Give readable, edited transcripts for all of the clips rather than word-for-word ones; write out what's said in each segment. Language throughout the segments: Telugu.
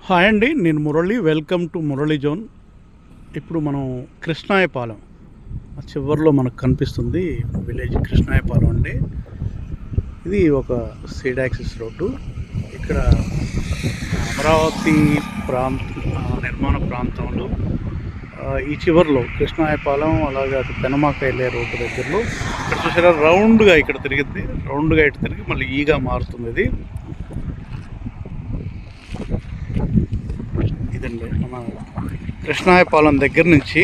హాయ్ అండి, నేను Murali. Welcome to Murali zone. ఇప్పుడు మనం కృష్ణాయపాలెం ఆ చివరిలో మనకు కనిపిస్తుంది విలేజ్ కృష్ణాయపాలెం అండి. ఇది ఒక సీడ్ యాక్సిస్ రోడ్డు. ఇక్కడ అమరావతి నిర్మాణ ప్రాంతంలో ఈ చివరిలో కృష్ణాయపాలెం అలాగే అటు పెనమాక వెళ్ళే రోడ్డు దగ్గరలో ఇక్కడ చూసారా రౌండ్గా ఇక్కడ తిరిగింది. రౌండ్గా ఇటు తిరిగి మళ్ళీ ఈగా మారుతుంది. ఇది ఇదండి మన కృష్ణాయపాలెం దగ్గర నుంచి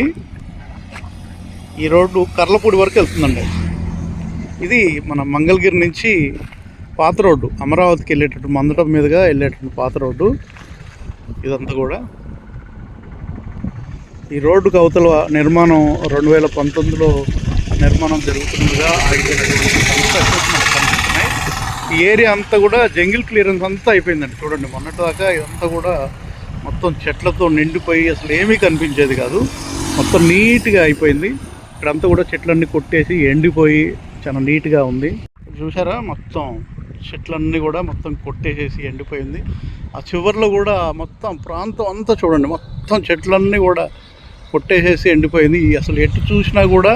ఈ రోడ్డు కర్లపూడి వరకు వెళ్తుందండి. ఇది మన మంగళగిరి నుంచి పాత రోడ్డు అమరావతికి వెళ్ళేటట్టు మందడం మీదుగా వెళ్ళేటట్టు పాత రోడ్డు ఇదంతా కూడా. ఈ రోడ్డుకు అవతల నిర్మాణం 2019లో నిర్మాణం జరుగుతుండగా ఆగిపోయినటువంటి కన్స్ట్రక్షన్స్ మనకు కనిపిస్తున్నాయి. ఈ ఏరియా అంతా కూడా జంగిల్ క్లియరెన్స్ అంతా అయిపోయిందండి. చూడండి, మొన్నటిదాకా ఇదంతా కూడా మొత్తం చెట్లతో నిండిపోయి అసలు ఏమీ కనిపించేది కాదు. మొత్తం నీట్గా అయిపోయింది. ఇక్కడంతా కూడా చెట్లన్నీ కొట్టేసి ఎండిపోయి చాలా నీట్గా ఉంది. చూసారా, మొత్తం చెట్లన్నీ కూడా మొత్తం కొట్టేసేసి ఎండిపోయింది. ఆ చివరిలో కూడా మొత్తం ప్రాంతం అంతా చూడండి, మొత్తం చెట్లన్నీ కూడా కొట్టేసేసి ఎండిపోయింది. అసలు ఎటు చూసినా కూడా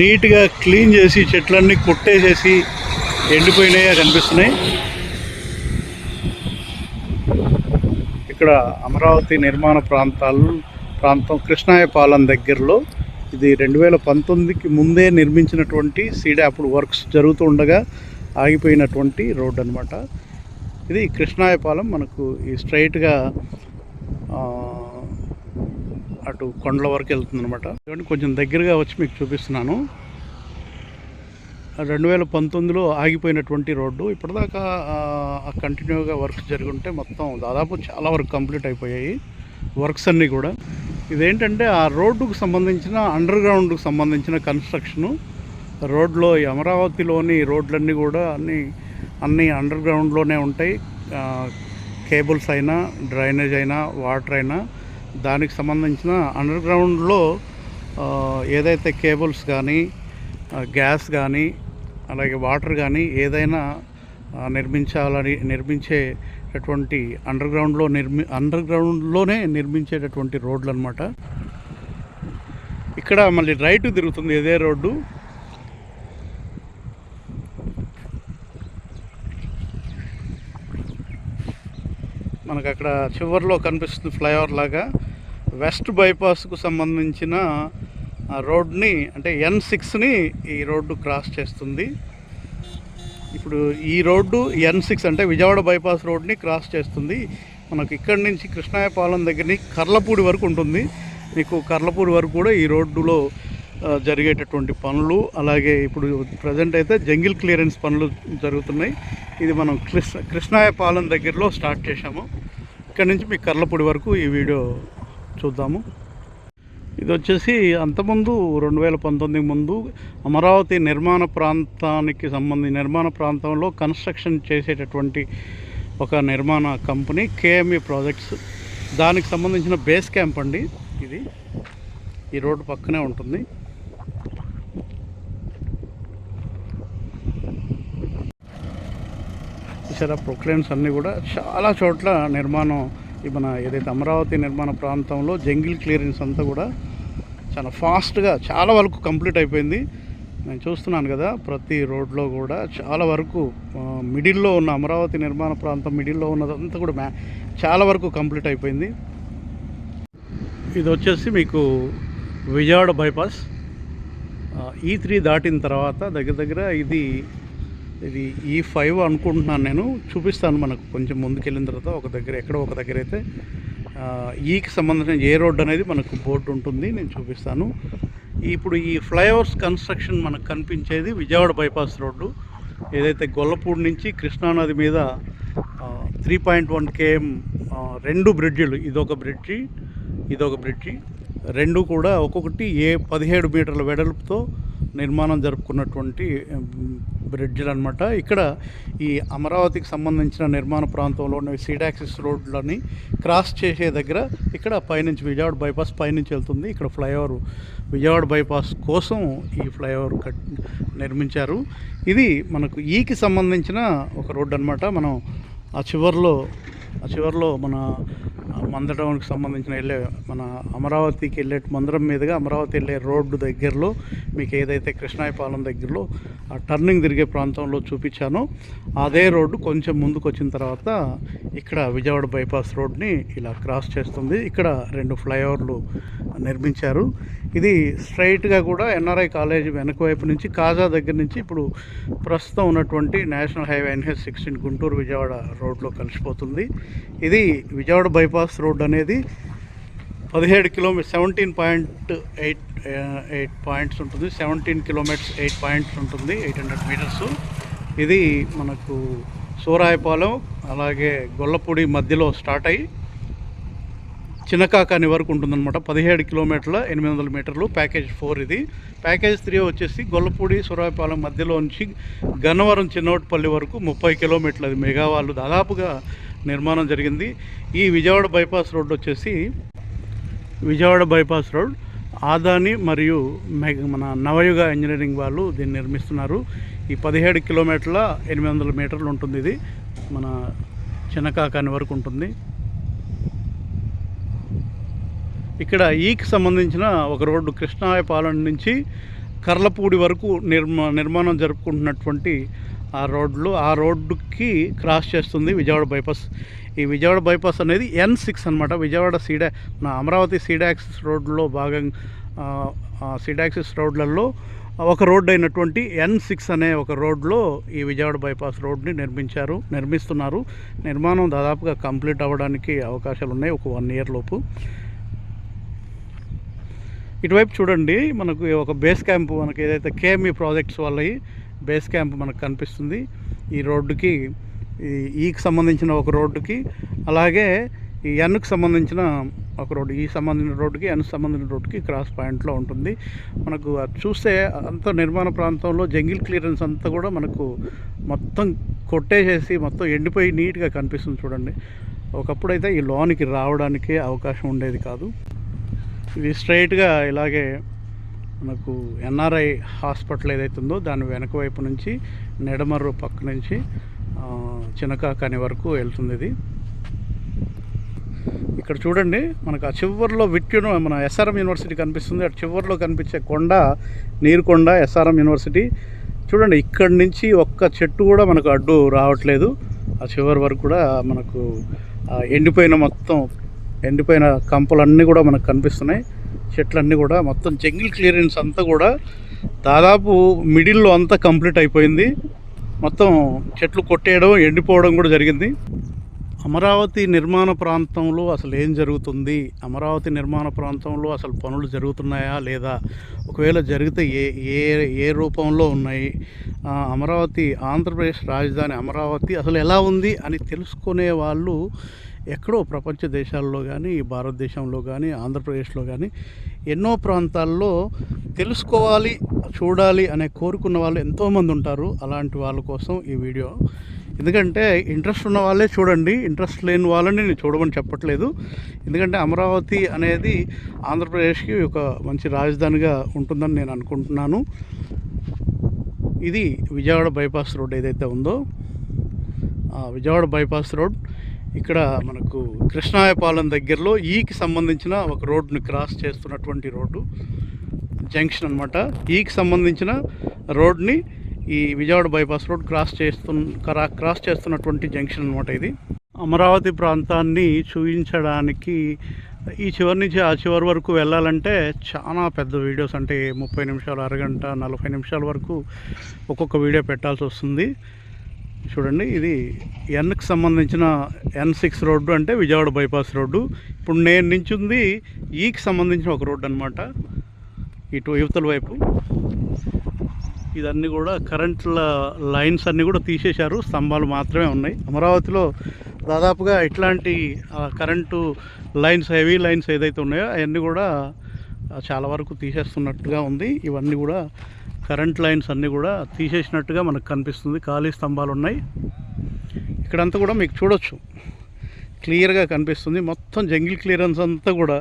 నీట్గా క్లీన్ చేసి చెట్లన్నీ కొట్టేసేసి ఎండిపోయినాయి కనిపిస్తున్నాయి. ఇక్కడ అమరావతి నిర్మాణ ప్రాంతం కృష్ణాయపాలెం దగ్గరలో ఇది 2019కి ముందే నిర్మించినటువంటి సీడ్ అప్పుడు వర్క్స్ జరుగుతూ ఉండగా ఆగిపోయినటువంటి రోడ్ అనమాట. ఇది కృష్ణాయపాలెం. మనకు ఈ స్ట్రైట్గా అటు కొండల వరకు వెళ్తుంది అనమాట. కొంచెం దగ్గరగా వచ్చి మీకు చూపిస్తున్నాను. 2019లో ఆగిపోయినటువంటి రోడ్డు ఇప్పటిదాకా కంటిన్యూగా వర్క్స్ జరుగుంటే మొత్తం దాదాపు చాలా వరకు కంప్లీట్ అయిపోయాయి వర్క్స్ అన్నీ కూడా. ఇదేంటంటే ఆ రోడ్డుకు సంబంధించిన అండర్ గ్రౌండ్కి సంబంధించిన కన్స్ట్రక్షను. రోడ్లో ఈ అమరావతిలోని రోడ్లన్నీ కూడా అన్నీ అండర్ గ్రౌండ్లోనే ఉంటాయి. కేబుల్స్ అయినా డ్రైనేజ్ అయినా వాటర్ అయినా దానికి సంబంధించిన అండర్ గ్రౌండ్లో ఏదైతే కేబుల్స్ కానీ గ్యాస్ కానీ అలాగే వాటర్ కానీ ఏదైనా నిర్మించేటటువంటి అండర్ గ్రౌండ్లోనే నిర్మించేటటువంటి రోడ్లు అనమాట. ఇక్కడ మళ్ళీ రైట్ తిరుగుతుంది ఇదే రోడ్డు. మనకు అక్కడ చివరిలో కనిపిస్తుంది ఫ్లైఓవర్ లాగా. వెస్ట్ బైపాస్కు సంబంధించిన రోడ్ని అంటే N6ని ఈ రోడ్డు క్రాస్ చేస్తుంది. ఇప్పుడు ఈ రోడ్డు N6 అంటే విజయవాడ బైపాస్ రోడ్ని క్రాస్ చేస్తుంది. మనకు ఇక్కడి నుంచి కృష్ణాయపాలెం దగ్గర నుంచి కర్లపూడి వరకు ఉంటుంది. మీకు కర్లపూడి వరకు కూడా ఈ రోడ్డులో జరిగేటటువంటి పనులు, అలాగే ఇప్పుడు ప్రజెంట్ అయితే జంగిల్ క్లియరెన్స్ పనులు జరుగుతున్నాయి. ఇది మనం కృష్ణాయపాలెం దగ్గరలో స్టార్ట్ చేశాము. ఇక్కడ నుంచి మీకు కర్లపూడి వరకు ఈ వీడియో చూద్దాము. ఇది వచ్చేసి అంతకుముందు 2019 ముందు అమరావతి నిర్మాణ ప్రాంతంలో కన్స్ట్రక్షన్ చేసేటటువంటి ఒక నిర్మాణ కంపెనీ KME ప్రాజెక్ట్స్. దానికి సంబంధించిన బేస్ క్యాంప్ అండి ఇది. ఈ రోడ్డు పక్కనే ఉంటుంది. ఇతర ప్రొక్లైన్స్ అన్నీ కూడా చాలా చోట్ల నిర్మాణం మన ఏదైతే అమరావతి నిర్మాణ ప్రాంతంలో జంగిల్ క్లియరెన్స్ అంతా కూడా చాలా ఫాస్ట్గా చాలా వరకు కంప్లీట్ అయిపోయింది. నేను చూస్తున్నాను కదా, ప్రతి రోడ్లో కూడా చాలా వరకు మిడిల్లో ఉన్న అమరావతి నిర్మాణ ప్రాంతం మిడిల్లో ఉన్నదంతా కూడా చాలా వరకు కంప్లీట్ అయిపోయింది. ఇది వచ్చేసి మీకు విజయవాడ బైపాస్ E3 దాటిన తర్వాత దగ్గర ఇది E5 అనుకుంటున్నాను. నేను చూపిస్తాను మనకు కొంచెం ముందుకెళ్ళిన తర్వాత ఎక్కడో ఒక దగ్గర అయితే ఈకి సంబంధించిన ఏ రోడ్డు అనేది మనకు బోర్డు ఉంటుంది, నేను చూపిస్తాను. ఇప్పుడు ఈ ఫ్లైఓవర్స్ కన్స్ట్రక్షన్ మనకు కనిపించేది విజయవాడ బైపాస్ రోడ్డు. ఏదైతే గొల్లపూడి నుంచి కృష్ణానది మీద 3.1 km 2 బ్రిడ్జిలు, ఇదొక బ్రిడ్జి రెండు కూడా ఒక్కొక్కటి 17 మీటర్ల వెడల్పుతో నిర్మాణం జరుపుకున్నటువంటి బ్రిడ్జిలు అనమాట. ఇక్కడ ఈ అమరావతికి సంబంధించిన నిర్మాణ ప్రాంతంలోని సీడ్ యాక్సిస్ రోడ్లని క్రాస్ చేసే దగ్గర ఇక్కడ పైనుంచి విజయవాడ బైపాస్ పైనుంచి వెళ్తుంది. ఇక్కడ ఫ్లైఓవర్ విజయవాడ బైపాస్ కోసం ఈ ఫ్లైఓవర్ నిర్మించారు. ఇది మనకు ఈకి సంబంధించిన ఒక రోడ్డు అనమాట. మనం ఆ చివరిలో మన మందటంకి సంబంధించిన మన అమరావతికి వెళ్ళే మందరం మీదుగా అమరావతి వెళ్ళే రోడ్డు దగ్గరలో మీకు ఏదైతే కృష్ణాయపాలెం దగ్గరలో ఆ టర్నింగ్ తిరిగే ప్రాంతంలో చూపించానో అదే రోడ్డు కొంచెం ముందుకు వచ్చిన తర్వాత ఇక్కడ విజయవాడ బైపాస్ రోడ్ని ఇలా క్రాస్ చేస్తుంది. ఇక్కడ 2 ఫ్లైఓవర్లు నిర్మించారు. ఇది స్ట్రైట్గా కూడా ఎన్ఆర్ఐ కాలేజ్ వెనక వైపు నుంచి కాజా దగ్గర నుంచి ఇప్పుడు ప్రస్తుతం ఉన్నటువంటి national highway NH16 Guntur Vijayawada రోడ్లో కలిసిపోతుంది. ఇది విజయవాడ బైపాస్ రోడ్ అనేది 17 కిలోమీటర్ 17.8 పాయింట్స్ ఉంటుంది. 17 కిలోమీటర్స్ 8 పాయింట్స్ ఉంటుంది, 800 మీటర్స్. ఇది మనకు సూరాయపాలెం అలాగే గొల్లపూడి మధ్యలో స్టార్ట్ అయ్యి చిన్నకాకాని వరకు ఉంటుందన్నమాట. 17 కిలోమీటర్ల 800 మీటర్లు ప్యాకేజ్ 4 ఇది. ప్యాకేజ్ 3 వచ్చేసి గొల్లపూడి సూరాయపాలెం మధ్యలో నుంచి గన్నవరం చిన్నోటిపల్లి వరకు 30 కిలోమీటర్లు. అది మెగావాళ్ళు దాదాపుగా నిర్మాణం జరిగింది. ఈ విజయవాడ బైపాస్ రోడ్ వచ్చేసి విజయవాడ బైపాస్ రోడ్ ఆదాని మరియు మన నవయుగ ఇంజనీరింగ్ వాళ్ళు దీన్ని నిర్మిస్తున్నారు. ఈ 17 కిలోమీటర్ల 800 మీటర్లు ఉంటుంది. ఇది మన చిన్నకాకాని వరకు ఉంటుంది. ఇక్కడ ఈకి సంబంధించిన ఒక రోడ్డు కృష్ణాయపాలెం నుంచి కర్లపూడి వరకు నిర్మాణం జరుపుకుంటున్నటువంటి ఆ రోడ్డుకి క్రాస్ చేస్తుంది విజయవాడ బైపాస్. ఈ విజయవాడ బైపాస్ అనేది N6 అనమాట. విజయవాడ అమరావతి సీడాక్సిస్ రోడ్లో సీడాక్సిస్ రోడ్లలో ఒక రోడ్డు అయినటువంటి N6 అనే ఒక రోడ్లో ఈ విజయవాడ బైపాస్ రోడ్ని నిర్మిస్తున్నారు. నిర్మాణం దాదాపుగా కంప్లీట్ అవ్వడానికి అవకాశాలు ఉన్నాయి, ఒక 1 ఇయర్ లోపు. ఇటువైపు చూడండి, మనకు ఒక బేస్ క్యాంప్, మనకి ఏదైతే KME ప్రాజెక్ట్స్ వాళ్ళవి బేస్ క్యాంప్ మనకు కనిపిస్తుంది. ఈ రోడ్డుకి ఈకి సంబంధించిన ఒక రోడ్డుకి, అలాగే ఈ Nకి సంబంధించిన ఒక రోడ్డు, ఈ సంబంధించిన రోడ్డుకి Nకి సంబంధించిన రోడ్డుకి క్రాస్ పాయింట్లో ఉంటుంది. మనకు అది చూస్తే అంత నిర్మాణ ప్రాంతంలో జంగిల్ క్లియరెన్స్ అంతా కూడా మనకు మొత్తం కొట్టేసేసి మొత్తం ఎండిపోయి నీట్గా కనిపిస్తుంది చూడండి. ఒకప్పుడైతే ఈ లోనికి రావడానికి అవకాశం ఉండేది కాదు. ఇది స్ట్రైట్గా ఇలాగే మనకు ఎన్ఆర్ఐ హాస్పిటల్ ఏదైతే ఉందో దాని వెనక వైపు నుంచి నెడమర్రు పక్క నుంచి చిన్నకాకాని వరకు వెళ్తుంది. ఇది ఇక్కడ చూడండి, మనకు ఆ చివరిలో మన SRM యూనివర్సిటీ కనిపిస్తుంది. అటు చివరిలో కనిపించే కొండ నీరుకొండ SRM యూనివర్సిటీ. చూడండి, ఇక్కడి నుంచి ఒక్క చెట్టు కూడా మనకు అడ్డు రావట్లేదు. ఆ చివరి వరకు కూడా మనకు ఎండిపోయిన కంపలన్నీ కూడా మనకు కనిపిస్తున్నాయి. చెట్లన్నీ కూడా మొత్తం జంగిల్ క్లియరెన్స్ అంతా కూడా దాదాపు మిడిల్లో అంతా కంప్లీట్ అయిపోయింది. మొత్తం చెట్లు కొట్టేయడం, ఎండిపోవడం కూడా జరిగింది. అమరావతి నిర్మాణ ప్రాంతంలో అసలు ఏం జరుగుతుంది, అమరావతి నిర్మాణ ప్రాంతంలో అసలు పనులు జరుగుతున్నాయా లేదా, ఒకవేళ జరిగితే ఏ రూపంలో ఉన్నాయి, అమరావతి ఆంధ్రప్రదేశ్ రాజధాని అమరావతి అసలు ఎలా ఉంది అని తెలుసుకునే వాళ్ళు ఎక్కడో ప్రపంచ దేశాల్లో కానీ, భారతదేశంలో కానీ, ఆంధ్రప్రదేశ్లో కానీ ఎన్నో ప్రాంతాల్లో తెలుసుకోవాలి, చూడాలి అనే కోరుకున్న వాళ్ళు ఎంతోమంది ఉంటారు. అలాంటి వాళ్ళ కోసం ఈ వీడియో. ఎందుకంటే ఇంట్రెస్ట్ ఉన్న వాళ్ళే చూడండి, ఇంట్రెస్ట్ లేని వాళ్ళని నేను చూడమని చెప్పట్లేదు. ఎందుకంటే అమరావతి అనేది ఆంధ్రప్రదేశ్కి ఒక మంచి రాజధానిగా ఉంటుందని నేను అనుకుంటున్నాను. ఇది విజయవాడ బైపాస్ రోడ్ ఏదైతే ఉందో, విజయవాడ బైపాస్ రోడ్ ఇక్కడ మనకు కృష్ణాయపాలెం దగ్గరలో ఈకి సంబంధించిన ఒక రోడ్ని క్రాస్ చేస్తున్నటువంటి రోడ్డు జంక్షన్ అనమాట. ఈకి సంబంధించిన రోడ్ని ఈ విజయవాడ బైపాస్ రోడ్ క్రాస్ చేస్తున్నటువంటి జంక్షన్ అనమాట. ఇది అమరావతి ప్రాంతాన్ని చూపించడానికి ఈ చివరి నుంచి ఆ చివరి వరకు వెళ్ళాలంటే చాలా పెద్ద వీడియోస్, అంటే 30 నిమిషాలు, అరగంట, 40 నిమిషాల వరకు ఒక్కొక్క వీడియో పెట్టాల్సి వస్తుంది. చూడండి, ఇది Nకి సంబంధించిన N6 రోడ్డు, అంటే విజయవాడ బైపాస్ రోడ్డు. ఇప్పుడు నేను నించుంది ఈకి సంబంధించిన ఒక రోడ్డు అనమాట. ఇటు యువతల వైపు ఇదన్నీ కూడా కరెంట్ లైన్స్ అన్నీ కూడా తీసేశారు, స్తంభాలు మాత్రమే ఉన్నాయి. అమరావతిలో దాదాపుగా ఇట్లాంటి కరెంటు లైన్స్, హెవీ లైన్స్ ఏదైతే ఉన్నాయో అవన్నీ కూడా చాలా వరకు తీసేస్తున్నట్టుగా ఉంది. ఇవన్నీ కూడా కరెంట్ లైన్స్ అన్నీ కూడా తీసేసినట్టుగా మనకు కనిపిస్తుంది. ఖాళీ స్తంభాలు ఉన్నాయి. ఇక్కడంతా కూడా మీకు చూడొచ్చు, క్లియర్గా కనిపిస్తుంది. మొత్తం జంగిల్ క్లియరెన్స్ అంతా కూడా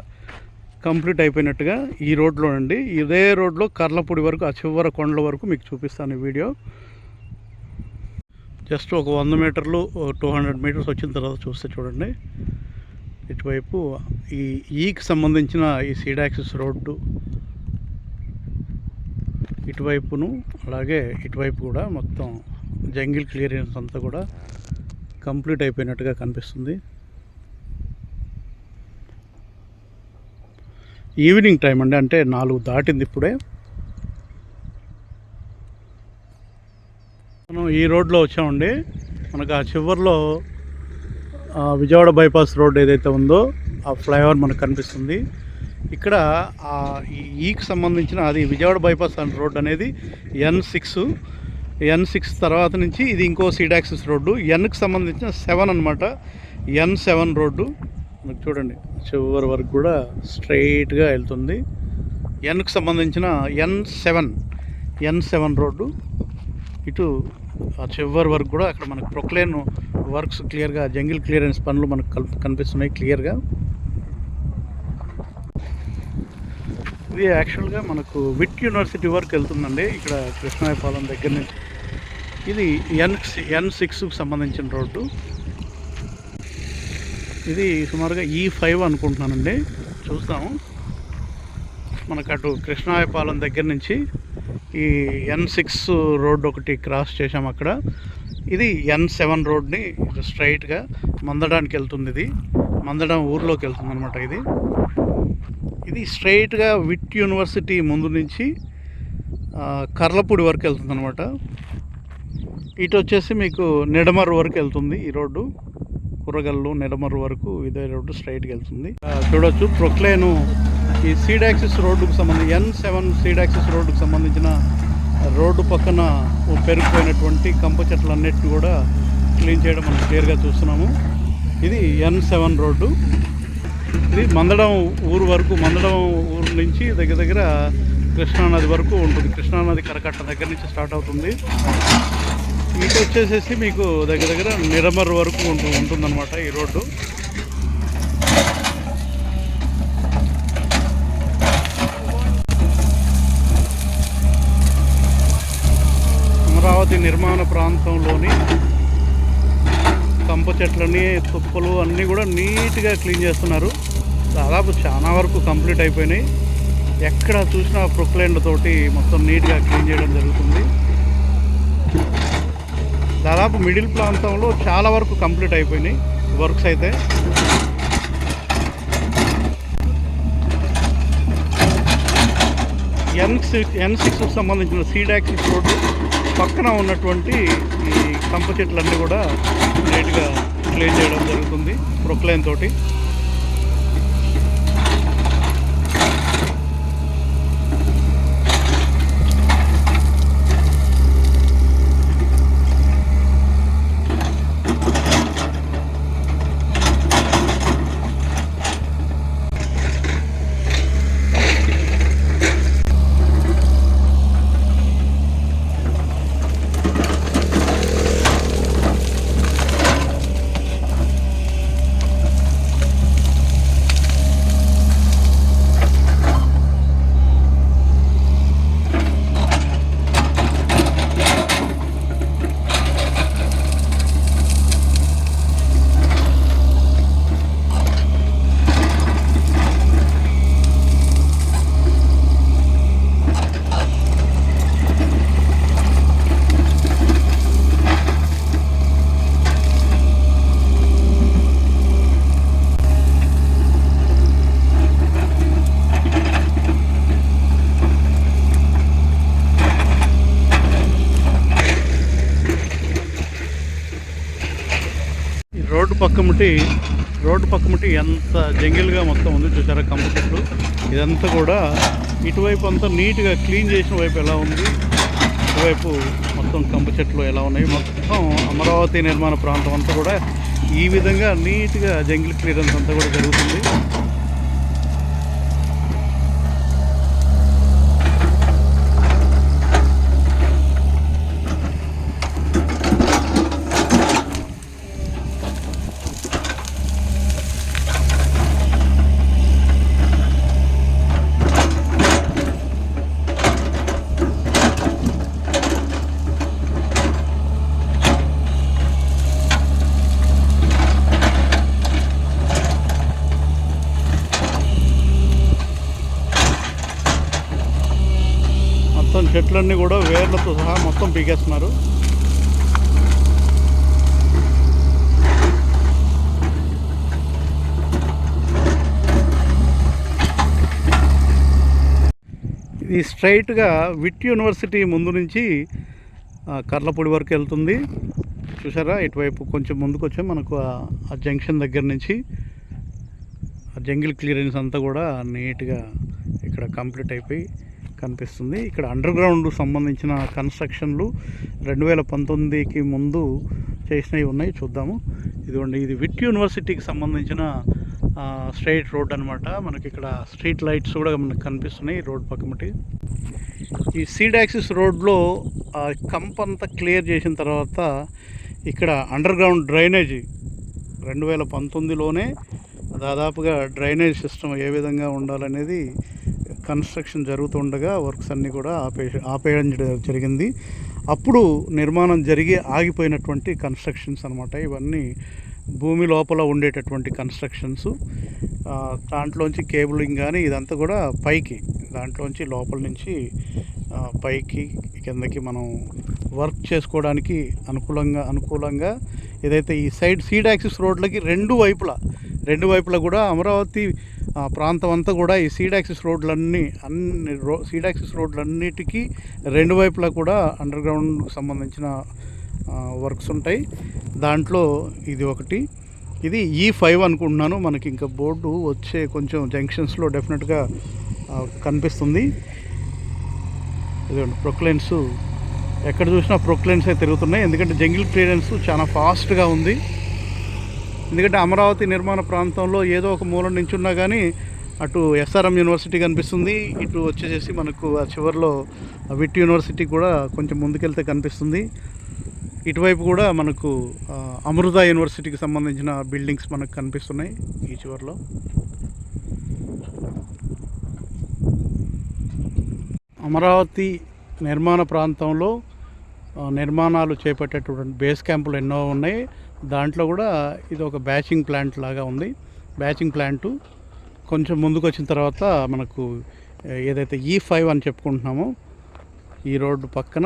కంప్లీట్ అయిపోయినట్టుగా ఈ రోడ్లో అండి. ఇదే రోడ్లో కర్లపూడి వరకు, ఆ చివరి కొండల వరకు మీకు చూపిస్తాను ఈ వీడియో. జస్ట్ ఒక 100 మీటర్లు, 200 మీటర్స్ వచ్చిన తర్వాత చూస్తే చూడండి, ఇటువైపు ఈ ఈకి సంబంధించిన ఈ సీడ్ యాక్సిస్ రోడ్డు ఇటువైపును, అలాగే ఇటువైపు కూడా మొత్తం జంగిల్ క్లియరెన్స్ అంతా కూడా కంప్లీట్ అయిపోయినట్టుగా కనిపిస్తుంది. ఈవినింగ్ టైం అండి, అంటే 4 దాటింది ఇప్పుడే. మనం ఈ రోడ్లో వచ్చామండి. మనకు ఆ చివరిలో విజయవాడ బైపాస్ రోడ్ ఏదైతే ఉందో ఆ ఫ్లైఓవర్ మనకు కనిపిస్తుంది. ఇక్కడ ఈ ఈకి సంబంధించిన అది విజయవాడ బైపాస్ రోడ్ అనేది N6 తర్వాత నుంచి ఇది ఇంకో సీడ్ యాక్సిస్ రోడ్డు, Nకి సంబంధించిన 7 అనమాట. N7 రోడ్డు మనకు చూడండి చివరి వరకు కూడా స్ట్రైట్గా వెళ్తుంది. Nకి సంబంధించిన N7 రోడ్డు ఇటు ఆ చివరి వరకు కూడా అక్కడ మనకు ప్రొక్లేన్ వర్క్స్ క్లియర్గా, జంగిల్ క్లియరెన్స్ పనులు మనకు కనిపిస్తున్నాయి క్లియర్గా. ఇది యాక్చువల్గా మనకు విట్ యూనివర్సిటీ వరకు వెళ్తుందండి, ఇక్కడ కృష్ణాయపాలెం దగ్గర నుంచి. ఇది N6కు సంబంధించిన రోడ్డు. ఇది సుమారుగా E5 అనుకుంటున్నానండి, చూస్తాము. మనకు అటు కృష్ణాయపాలెం దగ్గర నుంచి ఈ N6 రోడ్డు ఒకటి క్రాస్ చేసాము అక్కడ. ఇది N7 రోడ్ని స్ట్రైట్గా మందడానికి వెళ్తుంది. ఇది మందడం ఊర్లోకి వెళ్తుంది అనమాట. ఇది స్ట్రైట్గా విట్ యూనివర్సిటీ ముందు నుంచి కర్లపూడి వరకు వెళ్తుంది అనమాట. ఇటు వచ్చేసి మీకు నిడమర్రు వరకు వెళ్తుంది ఈ రోడ్డు. కూరగల్లు నిడమర్రు వరకు ఇదే రోడ్డు స్ట్రైట్గా వెళ్తుంది. చూడొచ్చు ప్రొక్లేను ఈ సీడ్ యాక్సిస్ రోడ్డుకు సంబంధించి N7 సీడ్ యాక్సిస్ రోడ్డుకు సంబంధించిన రోడ్డు పక్కన పెరిగిపోయినటువంటి కంప చెట్లన్నిటిని కూడా క్లీన్ చేయడం మనం క్లియర్గా చూస్తున్నాము. ఇది N7 రోడ్డు. ఇది మందడం ఊరు వరకు, మందడం ఊరు నుంచి దగ్గర కృష్ణానది వరకు ఉంటుంది. కృష్ణానది కరకట్ట దగ్గర నుంచి స్టార్ట్ అవుతుంది. ఇటు వచ్చేసేసి మీకు దగ్గర నిడమర్రు వరకు ఉంటుందన్నమాట ఈ రోడ్డు. అమరావతి నిర్మాణ ప్రాంతంలోని కంప చెట్లని, తుప్పలు అన్నీ కూడా నీట్గా క్లీన్ చేస్తున్నారు. దాదాపు చాలా వరకు కంప్లీట్ అయిపోయినాయి. ఎక్కడ చూసినా ప్రొక్లైన్లతోటి మొత్తం నీట్గా క్లీన్ చేయడం జరుగుతుంది. దాదాపు మిడిల్ ప్రాంతంలో చాలా వరకు కంప్లీట్ అయిపోయినాయి వర్క్స్ అయితే. N6కు సంబంధించిన సీడ్ యాక్సిస్ రోడ్డు పక్కన ఉన్నటువంటి ఈ కంప చెట్లన్నీ కూడా నీట్గా క్లీన్ చేయడం జరుగుతుంది ప్రొక్లైన్ తోటి. రోడ్డు పక్కముటి ఎంత జంగిల్గా మొత్తం ఉంది చూసారా కంప చెట్లు. ఇదంతా కూడా ఇటువైపు అంతా నీట్గా క్లీన్ చేసిన వైపు ఎలా ఉంది, ఇటువైపు మొత్తం కంప చెట్లు ఎలా ఉన్నాయి. మొత్తం అమరావతి నిర్మాణ ప్రాంతం అంతా కూడా ఈ విధంగా నీట్గా జంగిల్ క్లియరెన్స్ అంతా కూడా జరుగుతుంది. చెట్లన్నీ కూడా వేర్లతో సహా మొత్తం పీకేస్తున్నారు. ఇది స్ట్రైట్గా విట్ యూనివర్సిటీ ముందు నుంచి కర్లపూడి వరకు వెళ్తుంది. చూసారా, ఇటువైపు కొంచెం ముందుకు వచ్చాం. మనకు ఆ జంక్షన్ దగ్గర నుంచి ఆ జంగిల్ క్లియరెన్స్ అంతా కూడా నీట్గా ఇక్కడ కంప్లీట్ అయిపోయి కనిపిస్తుంది. ఇక్కడ అండర్ గ్రౌండ్ సంబంధించిన కన్స్ట్రక్షన్లు 2019కి ముందు చేసినవి ఉన్నాయి, చూద్దాము. ఇదిగోండి, ఇది విట్ యూనివర్సిటీకి సంబంధించిన స్ట్రైట్ రోడ్ అనమాట. మనకి ఇక్కడ స్ట్రీట్ లైట్స్ కూడా మనకు కనిపిస్తున్నాయి రోడ్ పక్కమటి. ఈ సీడ్ యాక్సిస్ రోడ్లో కంప్ అంతా క్లియర్ చేసిన తర్వాత ఇక్కడ అండర్ గ్రౌండ్ డ్రైనేజీ 2019లోనే దాదాపుగా డ్రైనేజ్ సిస్టమ్ ఏ విధంగా ఉండాలనేది కన్స్ట్రక్షన్ జరుగుతుండగా వర్క్స్ అన్నీ కూడా ఆపేయడం జరిగింది. అప్పుడు నిర్మాణం జరిగి ఆగిపోయినటువంటి కన్స్ట్రక్షన్స్ అనమాట ఇవన్నీ. భూమి లోపల ఉండేటటువంటి కన్స్ట్రక్షన్స్, దాంట్లోంచి కేబులింగ్ కానీ ఇదంతా కూడా పైకి, దాంట్లోంచి లోపల నుంచి పైకి కిందకి మనం వర్క్ చేసుకోవడానికి అనుకూలంగా ఏదైతే ఈ సీడ్ యాక్సిస్ రోడ్లకి రెండు వైపులా కూడా అమరావతి ప్రాంతం అంతా కూడా ఈ సీడ్ యాక్సిస్ రోడ్లన్నిటికీ రెండు వైపులా కూడా అండర్ గ్రౌండ్కి సంబంధించిన వర్క్స్ ఉంటాయి. దాంట్లో ఇది ఒకటి. ఇది E5 అనుకుంటున్నాను. మనకి ఇంకా బోర్డు వచ్చే కొంచెం జంక్షన్స్లో డెఫినెట్గా కనిపిస్తుంది. ఇదిగోండి, ప్రొక్లైన్స్ ఎక్కడ చూసినా ప్రొక్లైన్సే తిరుగుతున్నాయి. ఎందుకంటే జంగిల్ క్లియరెన్స్ చాలా ఫాస్ట్గా ఉంది. ఎందుకంటే అమరావతి నిర్మాణ ప్రాంతంలో ఏదో ఒక మూల నించున్నా కానీ అటు SRM యూనివర్సిటీ కనిపిస్తుంది, ఇటు వచ్చేసి మనకు ఆ చివరిలో విట్ యూనివర్సిటీ కూడా కొంచెం ముందుకెళ్తే కనిపిస్తుంది. ఇటువైపు కూడా మనకు అమృత యూనివర్సిటీకి సంబంధించిన బిల్డింగ్స్ మనకు కనిపిస్తున్నాయి ఈ చివరిలో. అమరావతి నిర్మాణ ప్రాంతంలో నిర్మాణాలు చేపట్టేటువంటి బేస్ క్యాంపులు ఎన్నో ఉన్నాయి. దాంట్లో కూడా ఇది ఒక బ్యాచింగ్ ప్లాంట్ లాగా ఉంది. బ్యాచింగ్ ప్లాంటు కొంచెం ముందుకు వచ్చిన తర్వాత మనకు ఏదైతే E5 అని చెప్పుకుంటున్నామో ఈ రోడ్డు పక్కన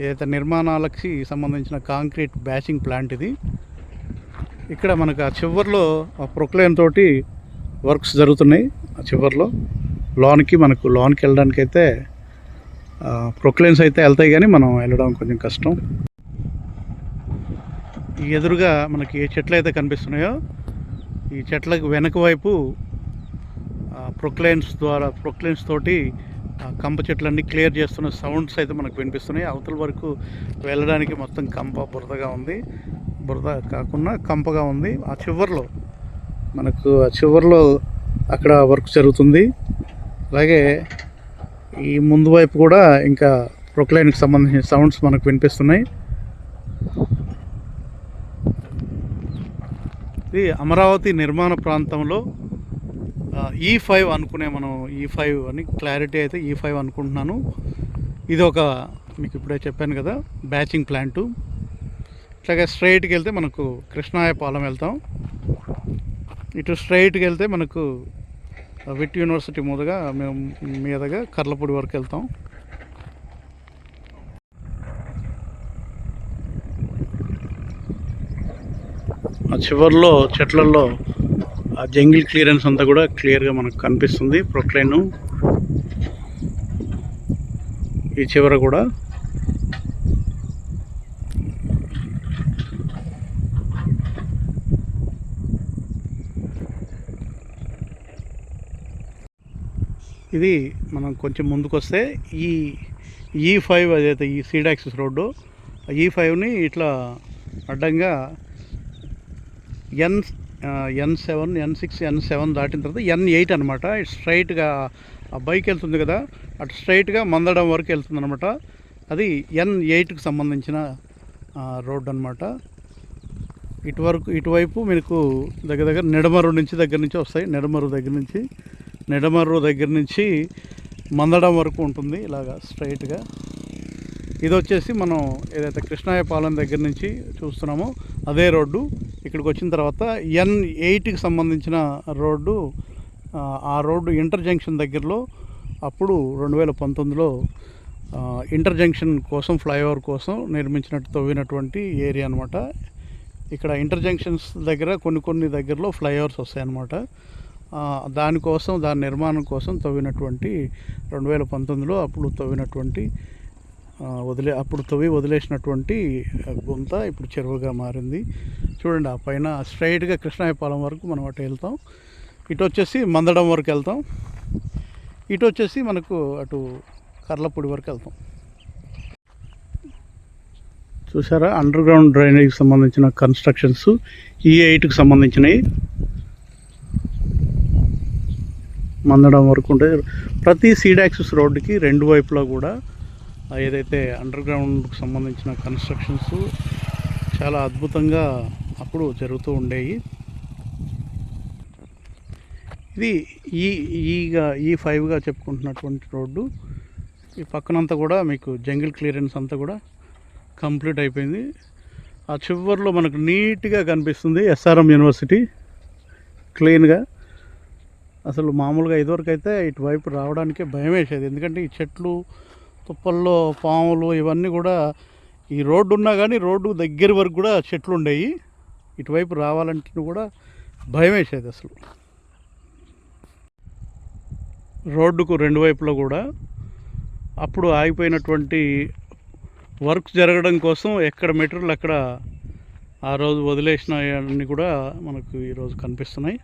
ఏదైతే నిర్మాణాలకి సంబంధించిన కాంక్రీట్ బ్యాచింగ్ ప్లాంట్ ఇది. ఇక్కడ మనకు ఆ చివరిలో ప్రొక్లైన్ తోటి వర్క్స్ జరుగుతున్నాయి. ఆ చివరిలో లోన్కి వెళ్ళడానికి అయితే ప్రొక్లైన్స్ అయితే వెళ్తాయి, కానీ మనం వెళ్ళడం కొంచెం కష్టం. ఈ ఎదురుగా మనకి ఏ చెట్లు అయితే కనిపిస్తున్నాయో ఈ చెట్లకు వెనక వైపు ప్రొక్లైన్స్ తోటి కంప చెట్లన్నీ క్లియర్ చేస్తున్న సౌండ్స్ అయితే మనకు వినిపిస్తున్నాయి. అవతల వరకు వెళ్ళడానికి మొత్తం బురదగా ఉంది, బురద కాకుండా కంపగా ఉంది. ఆ చివరిలో అక్కడ వర్క్ జరుగుతుంది. అలాగే ఈ ముందు వైపు కూడా ఇంకా ప్రొక్లైన్కి సంబంధించిన సౌండ్స్ మనకు వినిపిస్తున్నాయి. ఇది అమరావతి నిర్మాణ ప్రాంతంలో E5 అనుకునే మనం E5 అని క్లారిటీ అయితే E5 అనుకుంటున్నాను. ఇది ఒక మీకు ఇప్పుడే చెప్పాను కదా బ్యాచింగ్ ప్లాంటు. ఇట్లాగే స్ట్రైట్కి వెళ్తే మనకు కృష్ణాయపాలెం వెళ్తాం. ఇటు స్ట్రైట్కి వెళ్తే మనకు విట్ యూనివర్సిటీ మీదుగా కర్లపూడి వరకు వెళ్తాం. ఆ చివరిలో చెట్లలో ఆ జంగిల్ క్లియరెన్స్ అంతా కూడా క్లియర్గా మనకు కనిపిస్తుంది. ప్రొక్లైన్ ఈ చివర కూడా ఇది మనం కొంచెం ముందుకు వస్తే ఈ E5 అదైతే ఈ సీడ్ యాక్సిస్ రోడ్డు E5ని ఇట్లా అడ్డంగా N7, N6, N7 దాటిన తర్వాత N8 అనమాట. స్ట్రైట్గా ఆ బైక్ వెళ్తుంది కదా, అటు స్ట్రైట్గా మందడం వరకు వెళ్తుంది అనమాట. అది N8కి సంబంధించిన రోడ్ అనమాట. ఇటువైపు మీకు దగ్గర నిడమర్రు దగ్గర నుంచి వస్తాయి. నిడమర్రు దగ్గర నుంచి మందడం వరకు ఉంటుంది ఇలాగా స్ట్రైట్గా. ఇది వచ్చేసి మనం ఏదైతే కృష్ణాయపాలెం దగ్గర నుంచి చూస్తున్నామో అదే రోడ్డు. ఇక్కడికి వచ్చిన తర్వాత N8కి సంబంధించిన రోడ్డు, ఆ రోడ్డు ఇంటర్ జంక్షన్ దగ్గరలో అప్పుడు 2019లో ఇంటర్ జంక్షన్ కోసం, ఫ్లైఓవర్ కోసం తవ్వినటువంటి ఏరియా అనమాట. ఇక్కడ ఇంటర్ జంక్షన్స్ దగ్గర కొన్ని దగ్గరలో ఫ్లైఓవర్స్ వస్తాయన్నమాట. దాని నిర్మాణం కోసం తవ్వినటువంటి 2019లో అప్పుడు తవ్వినటువంటి అప్పుడు వదిలేసినటువంటి గుంత ఇప్పుడు చెరువుగా మారింది. చూడండి, ఆ పైన స్ట్రైట్గా కృష్ణాయపాలెం వరకు మనం అటు వెళ్తాం. ఇటు వచ్చేసి మందడం వరకు వెళ్తాం. ఇటు వచ్చేసి మనకు అటు కర్లపూడి వరకు వెళ్తాం. చూసారా, అండర్ గ్రౌండ్ డ్రైనేజ్కి సంబంధించిన కన్స్ట్రక్షన్స్ E8కి సంబంధించినవి మందడం వరకు ఉంటాయి. ప్రతి సీడ్ యాక్సిస్ రోడ్డుకి రెండు వైపులా కూడా ఏదైతే అండర్ గ్రౌండ్కి సంబంధించిన కన్స్ట్రక్షన్స్ చాలా అద్భుతంగా అప్పుడు జరుగుతూ ఉండేవి. ఇది E5గా చెప్పుకుంటున్నటువంటి రోడ్డు. ఈ పక్కనంతా కూడా మీకు జంగిల్ క్లియరెన్స్ అంతా కూడా కంప్లీట్ అయిపోయింది. ఆ చివరిలో మనకు నీట్గా కనిపిస్తుంది SRM యూనివర్సిటీ క్లీన్గా. అసలు మామూలుగా ఇదివరకు అయితే ఇటువైపు రావడానికే భయం వేసేది, ఎందుకంటే ఈ చెట్లు, తుప్పల్లో పాములు ఇవన్నీ కూడా, ఈ రోడ్డు ఉన్నా కానీ రోడ్డు దగ్గర వరకు కూడా చెట్లు ఉండేవి. ఇటువైపు రావాలంటే కూడా భయం వేసేది. అసలు రోడ్డుకు రెండు వైపులో కూడా అప్పుడు ఆగిపోయినటువంటి వర్క్ జరగడం కోసం ఎక్కడ మెటీరియల్ అక్కడ ఆ రోజు వదిలేసిన అన్నీ కూడా మనకు ఈరోజు కనిపిస్తున్నాయి.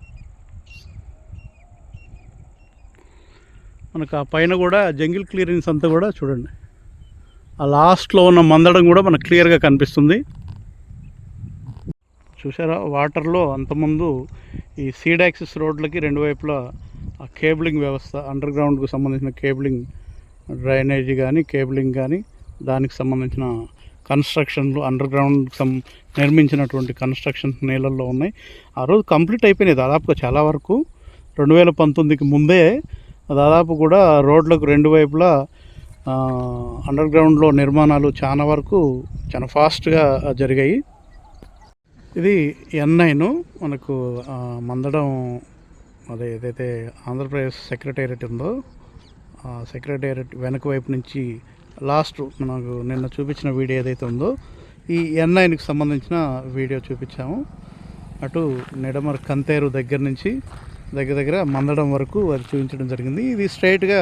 మనకు ఆ పైన కూడా జంగిల్ క్లియరెన్స్ అంతా కూడా చూడండి, ఆ లాస్ట్లో ఉన్న మందడం కూడా మనకు క్లియర్గా కనిపిస్తుంది. చూసారా, వాటర్లో అంతకుముందు ఈ సీడ్ యాక్సిస్ రోడ్లకి రెండు వైపులా ఆ కేబులింగ్ వ్యవస్థ, అండర్ గ్రౌండ్కు సంబంధించిన కేబులింగ్, డ్రైనేజీ కానీ కేబులింగ్ కానీ దానికి సంబంధించిన కన్స్ట్రక్షన్లు, అండర్ గ్రౌండ్ నిర్మించినటువంటి కన్స్ట్రక్షన్స్ నీళ్ళల్లో ఉన్నాయి. ఆ రోజు కంప్లీట్ అయిపోయినాయి దాదాపుగా చాలా వరకు. 2019కి ముందే దాదాపు కూడా రోడ్లకు రెండు వైపులా అండర్ గ్రౌండ్లో నిర్మాణాలు చాలా వరకు చాలా ఫాస్ట్గా జరిగాయి. ఇది N9 మనకు మందడం, అదే ఏదైతే ఆంధ్రప్రదేశ్ సెక్రటేరియట్ ఉందో ఆ సెక్రటేరియట్ వెనక వైపు నుంచి లాస్ట్ మనకు నిన్న చూపించిన వీడియో ఏదైతే ఉందో ఈ N9కి సంబంధించిన వీడియో చూపించాము. అటు నిడమర కంతేరు దగ్గర నుంచి దగ్గర మందడం వరకు అది చూపించడం జరిగింది. ఇది స్ట్రైట్గా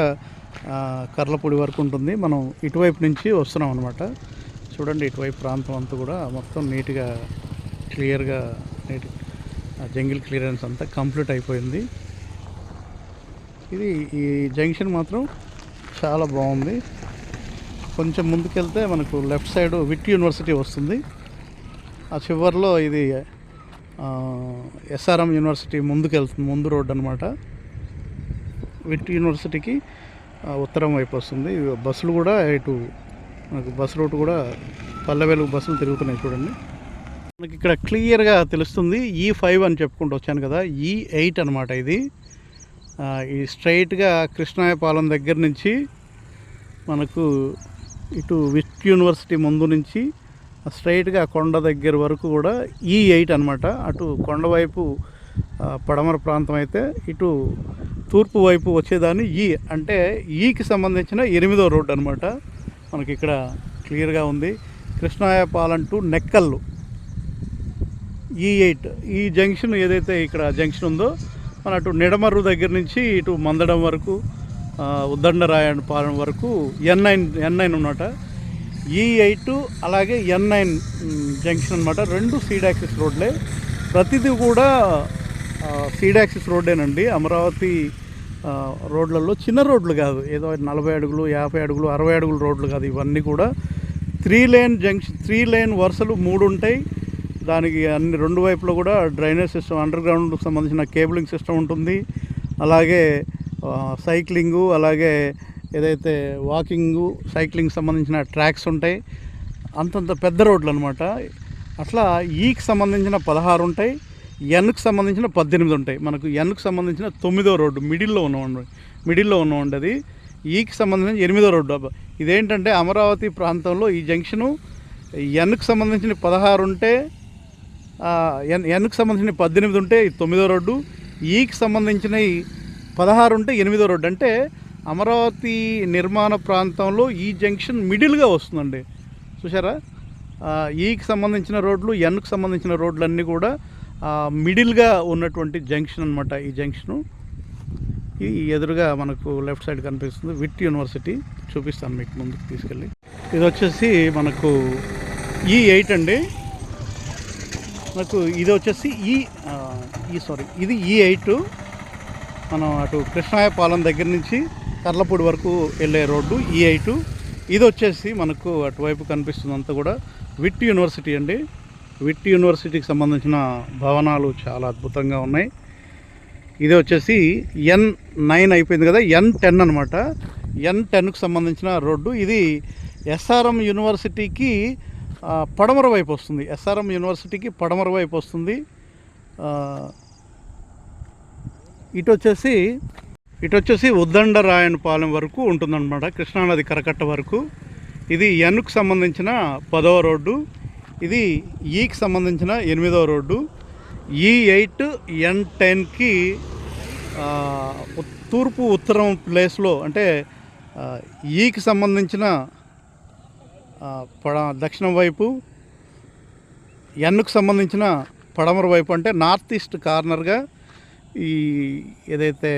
కర్లపూడి వరకు ఉంటుంది. మనం ఇటువైపు నుంచి వస్తున్నాం అనమాట. చూడండి, ఇటువైపు ప్రాంతం అంతా కూడా మొత్తం నీట్గా క్లియర్గా జంగిల్ క్లియరెన్స్ అంతా కంప్లీట్ అయిపోయింది. ఈ జంక్షన్ మాత్రం చాలా బాగుంది. కొంచెం ముందుకెళ్తే మనకు లెఫ్ట్ సైడ్ విట్ యూనివర్సిటీ వస్తుంది. ఆ చివరిలో ఇది SRM యూనివర్సిటీ ముందు రోడ్డు అనమాట. విట్ యూనివర్సిటీకి ఉత్తరం వైపు వస్తుంది. బస్సులు కూడా ఇటు మనకు బస్సు రూట్ కూడా పల్లె వెలుగు బస్సులు తిరుగుతున్నాయి. చూడండి, మనకి ఇక్కడ క్లియర్గా తెలుస్తుంది. E5 అని చెప్పుకుంటూ వచ్చాను కదా, E8 అనమాట. ఇది ఈ స్ట్రైట్గా కృష్ణాయపాలెం దగ్గర నుంచి మనకు ఇటు విట్ యూనివర్సిటీ ముందు నుంచి స్ట్రైట్గా కొండ దగ్గర వరకు కూడా E8 అనమాట. అటు కొండవైపు పడమర ప్రాంతం అయితే, ఇటు తూర్పు వైపు వచ్చేదాన్ని అంటే ఈకి సంబంధించిన 8వ రోడ్డు అనమాట. మనకి ఇక్కడ క్లియర్గా ఉంది. Krishnayapalem to Nekkallu E8. ఈ జంక్షన్ ఏదైతే ఇక్కడ జంక్షన్ ఉందో, మన అటు నిడమర్రు దగ్గర నుంచి ఇటు మందడం వరకు, ఉద్దండరాయపాలెం వరకు N9 అనమాట. E8 అలాగే N9 జంక్షన్ అనమాట. రెండు సీడ్ యాక్సిస్ రోడ్లే. ప్రతిదీ కూడా సీడ్ యాక్సిస్ రోడ్డేనండి. అమరావతి రోడ్లలో చిన్న రోడ్లు కాదు, ఏదో 40 అడుగులు, 50 అడుగులు, 60 అడుగులు రోడ్లు కాదు. ఇవన్నీ కూడా 3 లేన్ జంక్షన్, 3 లేన్ వరుసలు 3 ఉంటాయి. దానికి అన్ని రెండు వైపులో కూడా డ్రైనేజ్ సిస్టమ్, అండర్ గ్రౌండ్కి సంబంధించిన కేబులింగ్ సిస్టమ్ ఉంటుంది. అలాగే సైక్లింగు, అలాగే ఏదైతే వాకింగు, సైక్లింగ్ సంబంధించిన ట్రాక్స్ ఉంటాయి. అంతంత పెద్ద రోడ్లు అనమాట. అట్లా ఈకి సంబంధించిన 16 ఉంటాయి, Nకి సంబంధించిన 18 ఉంటాయి. మనకు Nకి సంబంధించిన 9వ రోడ్డు మిడిల్లో ఉన్నవండి. అది ఈకి సంబంధించిన 8వ రోడ్డు. ఇదేంటంటే అమరావతి ప్రాంతంలో ఈ జంక్షను Nకి సంబంధించిన 16 ఉంటే, Nకి సంబంధించిన 18 ఉంటే 9వ రోడ్డు, ఈకి సంబంధించిన 16 ఉంటే 8వ రోడ్డు. అంటే అమరావతి నిర్మాణ ప్రాంతంలో ఈ జంక్షన్ మిడిల్గా వస్తుందండి. చూసారా, ఈకి సంబంధించిన రోడ్లు, ఎన్కు సంబంధించిన రోడ్లు అన్నీ కూడా మిడిల్గా ఉన్నటువంటి జంక్షన్ అనమాట. ఈ జంక్షను ఈ ఎదురుగా మనకు లెఫ్ట్ సైడ్ కనిపిస్తుంది విట్ యూనివర్సిటీ. చూపిస్తాను మీకు ముందుకు తీసుకెళ్ళి. ఇది వచ్చేసి మనకు E8 అండి. మనకు ఇది వచ్చేసి ఇది E8. మనం అటు కృష్ణాయపాలెం దగ్గర నుంచి కర్లపూడి వరకు వెళ్ళే రోడ్డు E8. ఇది వచ్చేసి మనకు అటువైపు కనిపిస్తుందంతా కూడా విట్ యూనివర్సిటీ అండి. విట్ యూనివర్సిటీకి సంబంధించిన భవనాలు చాలా అద్భుతంగా ఉన్నాయి. ఇది వచ్చేసి N9 అయిపోయింది కదా, N10 అనమాట. N10కు సంబంధించిన రోడ్డు. ఇది SRM యూనివర్సిటీకి పడమర వైపు వస్తుంది. SRM యూనివర్సిటీకి పడమర వైపు వస్తుంది. ఇటు వచ్చేసి ఉద్దండరాయనపాలెం వరకు ఉంటుందన్నమాట, కృష్ణానది కరకట్ట వరకు. ఇది Nకు సంబంధించిన 10వ రోడ్డు. ఇది ఈకి సంబంధించిన 8వ రోడ్డు. E8 N10కి తూర్పు ఉత్తరం ప్లేస్లో, అంటే ఈకి సంబంధించిన దక్షిణం వైపు, Nకు సంబంధించిన పడమర వైపు, అంటే నార్త్ ఈస్ట్ కార్నర్గా ఈ ఏదైతే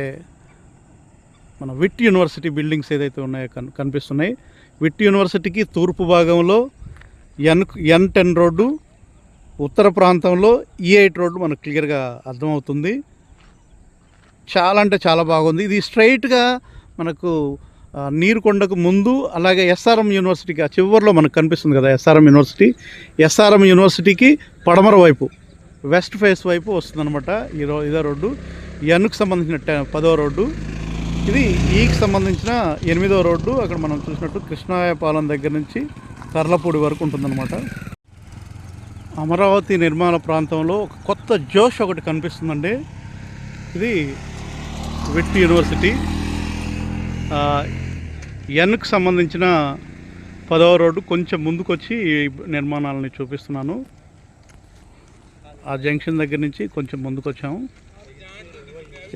మన విట్ యూనివర్సిటీ బిల్డింగ్స్ ఏదైతే ఉన్నాయో కనిపిస్తున్నాయి. విట్ యూనివర్సిటీకి తూర్పు భాగంలో N10 రోడ్డు, ఉత్తర ప్రాంతంలో E8 రోడ్డు మనకు క్లియర్గా అర్థమవుతుంది. చాలా అంటే చాలా బాగుంది. ఇది స్ట్రైట్గా మనకు నీరుకొండకు ముందు, అలాగే SRM యూనివర్సిటీకి ఆ చివరిలో మనకు కనిపిస్తుంది కదా SRM యూనివర్సిటీకి పడమర వైపు, వెస్ట్ ఫేస్ వైపు వస్తుందన్నమాట ఇదే రోడ్డు. Nకు సంబంధించిన 10వ రోడ్డు. ఇది ఈకి సంబంధించిన 8వ రోడ్డు. అక్కడ మనం చూసినట్టు కృష్ణాయపాలెం దగ్గర నుంచి కర్లపూడి వరకు ఉంటుందన్నమాట. అమరావతి నిర్మాణ ప్రాంతంలో ఒక కొత్త జోష్ ఒకటి కనిపిస్తుందండి. ఇది విట్ యూనివర్సిటీ. Nకు సంబంధించిన 10వ రోడ్డు. కొంచెం ముందుకు వచ్చి నిర్మాణాలని చూపిస్తున్నాను. ఆ జంక్షన్ దగ్గర నుంచి కొంచెం ముందుకు వచ్చాము.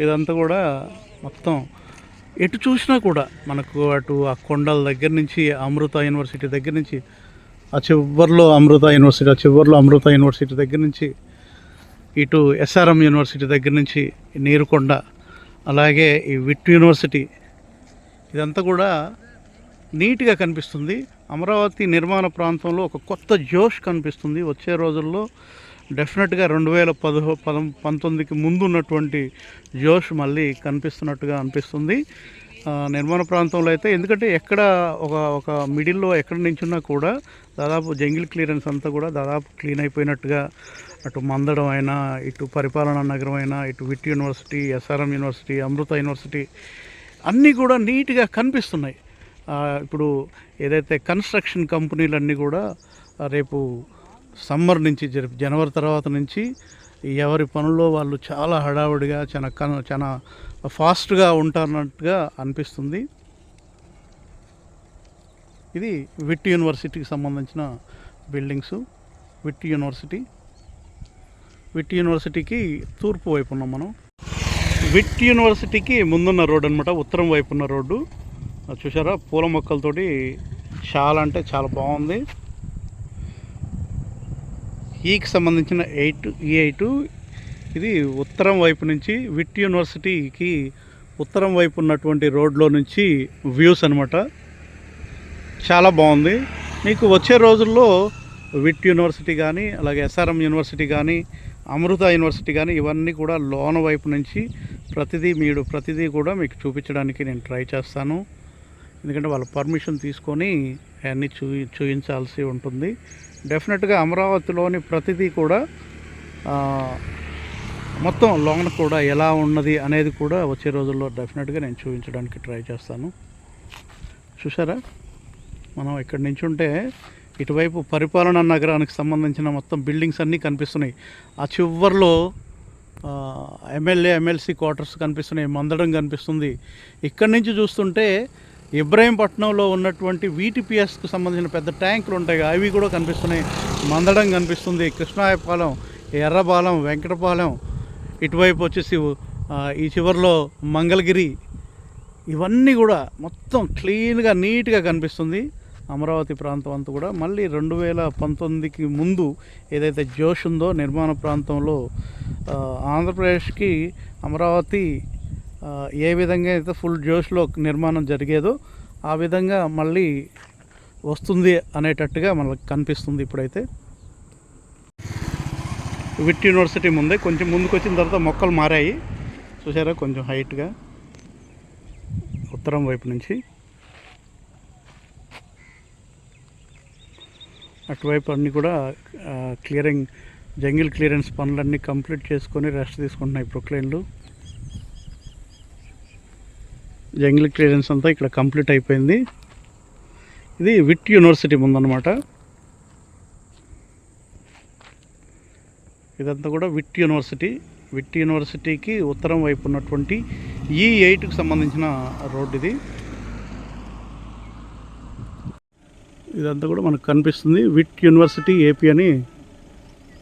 ఇదంతా కూడా మొత్తం ఎటు చూసినా కూడా మనకు అటు ఆ కొండల దగ్గర నుంచి అమృత యూనివర్సిటీ దగ్గర నుంచి ఆ చివరిలో అమృత యూనివర్సిటీ దగ్గర నుంచి ఇటు SRM యూనివర్సిటీ దగ్గర నుంచి నీరుకొండ, అలాగే ఈ విట్ యూనివర్సిటీ, ఇదంతా కూడా నీట్గా కనిపిస్తుంది. అమరావతి నిర్మాణ ప్రాంతంలో ఒక కొత్త జోష్ కనిపిస్తుంది. వచ్చే రోజుల్లో డెఫినెట్గా 2019కి ముందు ఉన్నటువంటి జోష్ మళ్ళీ కనిపిస్తున్నట్టుగా అనిపిస్తుంది నిర్మాణ ప్రాంతంలో అయితే. ఎందుకంటే ఎక్కడ ఒక మిడిల్లో ఎక్కడ నించున్నా కూడా దాదాపు జంగిల్ క్లియరెన్స్ అంతా కూడా దాదాపు క్లీన్ అయిపోయినట్టుగా, అటు మందడం అయినా, ఇటు పరిపాలనా నగరం అయినా, ఇటు విట్ యూనివర్సిటీ, SRM యూనివర్సిటీ, అమృత యూనివర్సిటీ అన్నీ కూడా నీట్గా కనిపిస్తున్నాయి. ఇప్పుడు ఏదైతే కన్స్ట్రక్షన్ కంపెనీలన్నీ కూడా రేపు సమ్మర్ నుంచి జనవరి తర్వాత నుంచి ఎవరి పనుల్లో వాళ్ళు చాలా హడావుడిగా చాలా ఫాస్ట్గా ఉంటారన్నట్టుగా అనిపిస్తుంది. ఇది విట్ యూనివర్సిటీకి సంబంధించిన బిల్డింగ్స్. విట్ యూనివర్సిటీకి తూర్పు వైపు ఉన్నాం మనం. విట్ యూనివర్సిటీకి ముందున్న రోడ్డు అనమాట, ఉత్తరం వైపు ఉన్న రోడ్డు. చూసారా, పూల మొక్కలతోటి చాలా అంటే చాలా బాగుంది. ఈకి సంబంధించిన E8 ఇది ఉత్తరం వైపు నుంచి విట్ యూనివర్సిటీకి ఉత్తరం వైపు ఉన్నటువంటి రోడ్లో నుంచి వ్యూస్ అనమాట. చాలా బాగుంది. మీకు వచ్చే రోజుల్లో విట్ యూనివర్సిటీ కానీ, అలాగే SRM యూనివర్సిటీ కానీ, అమృత యూనివర్సిటీ కానీ ఇవన్నీ కూడా లోన వైపు నుంచి ప్రతిదీ కూడా మీకు చూపించడానికి నేను ట్రై చేస్తాను. ఎందుకంటే వాళ్ళ పర్మిషన్ తీసుకొని అన్నీ చూపించాల్సి ఉంటుంది. డెఫినెట్గా అమరావతిలోని ప్రతిదీ కూడా మొత్తం లోన కూడా ఎలా ఉన్నది అనేది కూడా వచ్చే రోజుల్లో డెఫినెట్గా నేను చూపించడానికి ట్రై చేస్తాను. చూసారా, మనం ఇక్కడ నుంచి ఉంటే ఇటువైపు పరిపాలనా నగరానికి సంబంధించిన మొత్తం బిల్డింగ్స్ అన్నీ కనిపిస్తున్నాయి. ఆ చివర్లో ఎమ్మెల్సీ క్వార్టర్స్ కనిపిస్తున్నాయి, మందడం కనిపిస్తుంది. ఇక్కడి నుంచి చూస్తుంటే ఇబ్రాహీంపట్నంలో ఉన్నటువంటి VTPSకు సంబంధించిన పెద్ద ట్యాంకులు ఉంటాయి, అవి కూడా కనిపిస్తున్నాయి. మందడం కనిపిస్తుంది, కృష్ణాయపాలెం, ఎర్రపాలెం, వెంకటపాలెం, ఇటువైపు వచ్చేసి ఈ చివరిలో మంగళగిరి, ఇవన్నీ కూడా మొత్తం క్లీన్గా నీట్గా కనిపిస్తుంది అమరావతి ప్రాంతం అంతా కూడా. మళ్ళీ 2019కి ముందు ఏదైతే జోష్ ఉందో నిర్మాణ ప్రాంతంలో ఆంధ్రప్రదేశ్కి అమరావతి ఏ విధంగా అయితే ఫుల్ జోష్లో నిర్మాణం జరిగేదో ఆ విధంగా మళ్ళీ వస్తుంది అనేటట్టుగా మనకు కనిపిస్తుంది ఇప్పుడైతే. విట్ యూనివర్సిటీ ముందే కొంచెం ముందుకు వచ్చిన తర్వాత మొక్కలు మారాయి చూసారా, కొంచెం హైట్గా ఉత్తరం వైపు నుంచి. అటువైపు అన్నీ కూడా జంగిల్ క్లియరెన్స్ పనులన్నీ కంప్లీట్ చేసుకొని రెస్ట్ తీసుకుంటున్నాయి ప్రొక్లైన్లు. జంగిల్ క్లియరెన్స్ అంతా ఇక్కడ కంప్లీట్ అయిపోయింది. ఇది విట్ యూనివర్సిటీ ముందన్నమాట. ఇదంతా కూడా విట్ యూనివర్సిటీకి ఉత్తరం వైపు ఉన్నటువంటి E8కి సంబంధించిన రోడ్ ఇది. ఇదంతా కూడా మనకు కనిపిస్తుంది విట్ యూనివర్సిటీ ఏపీ అని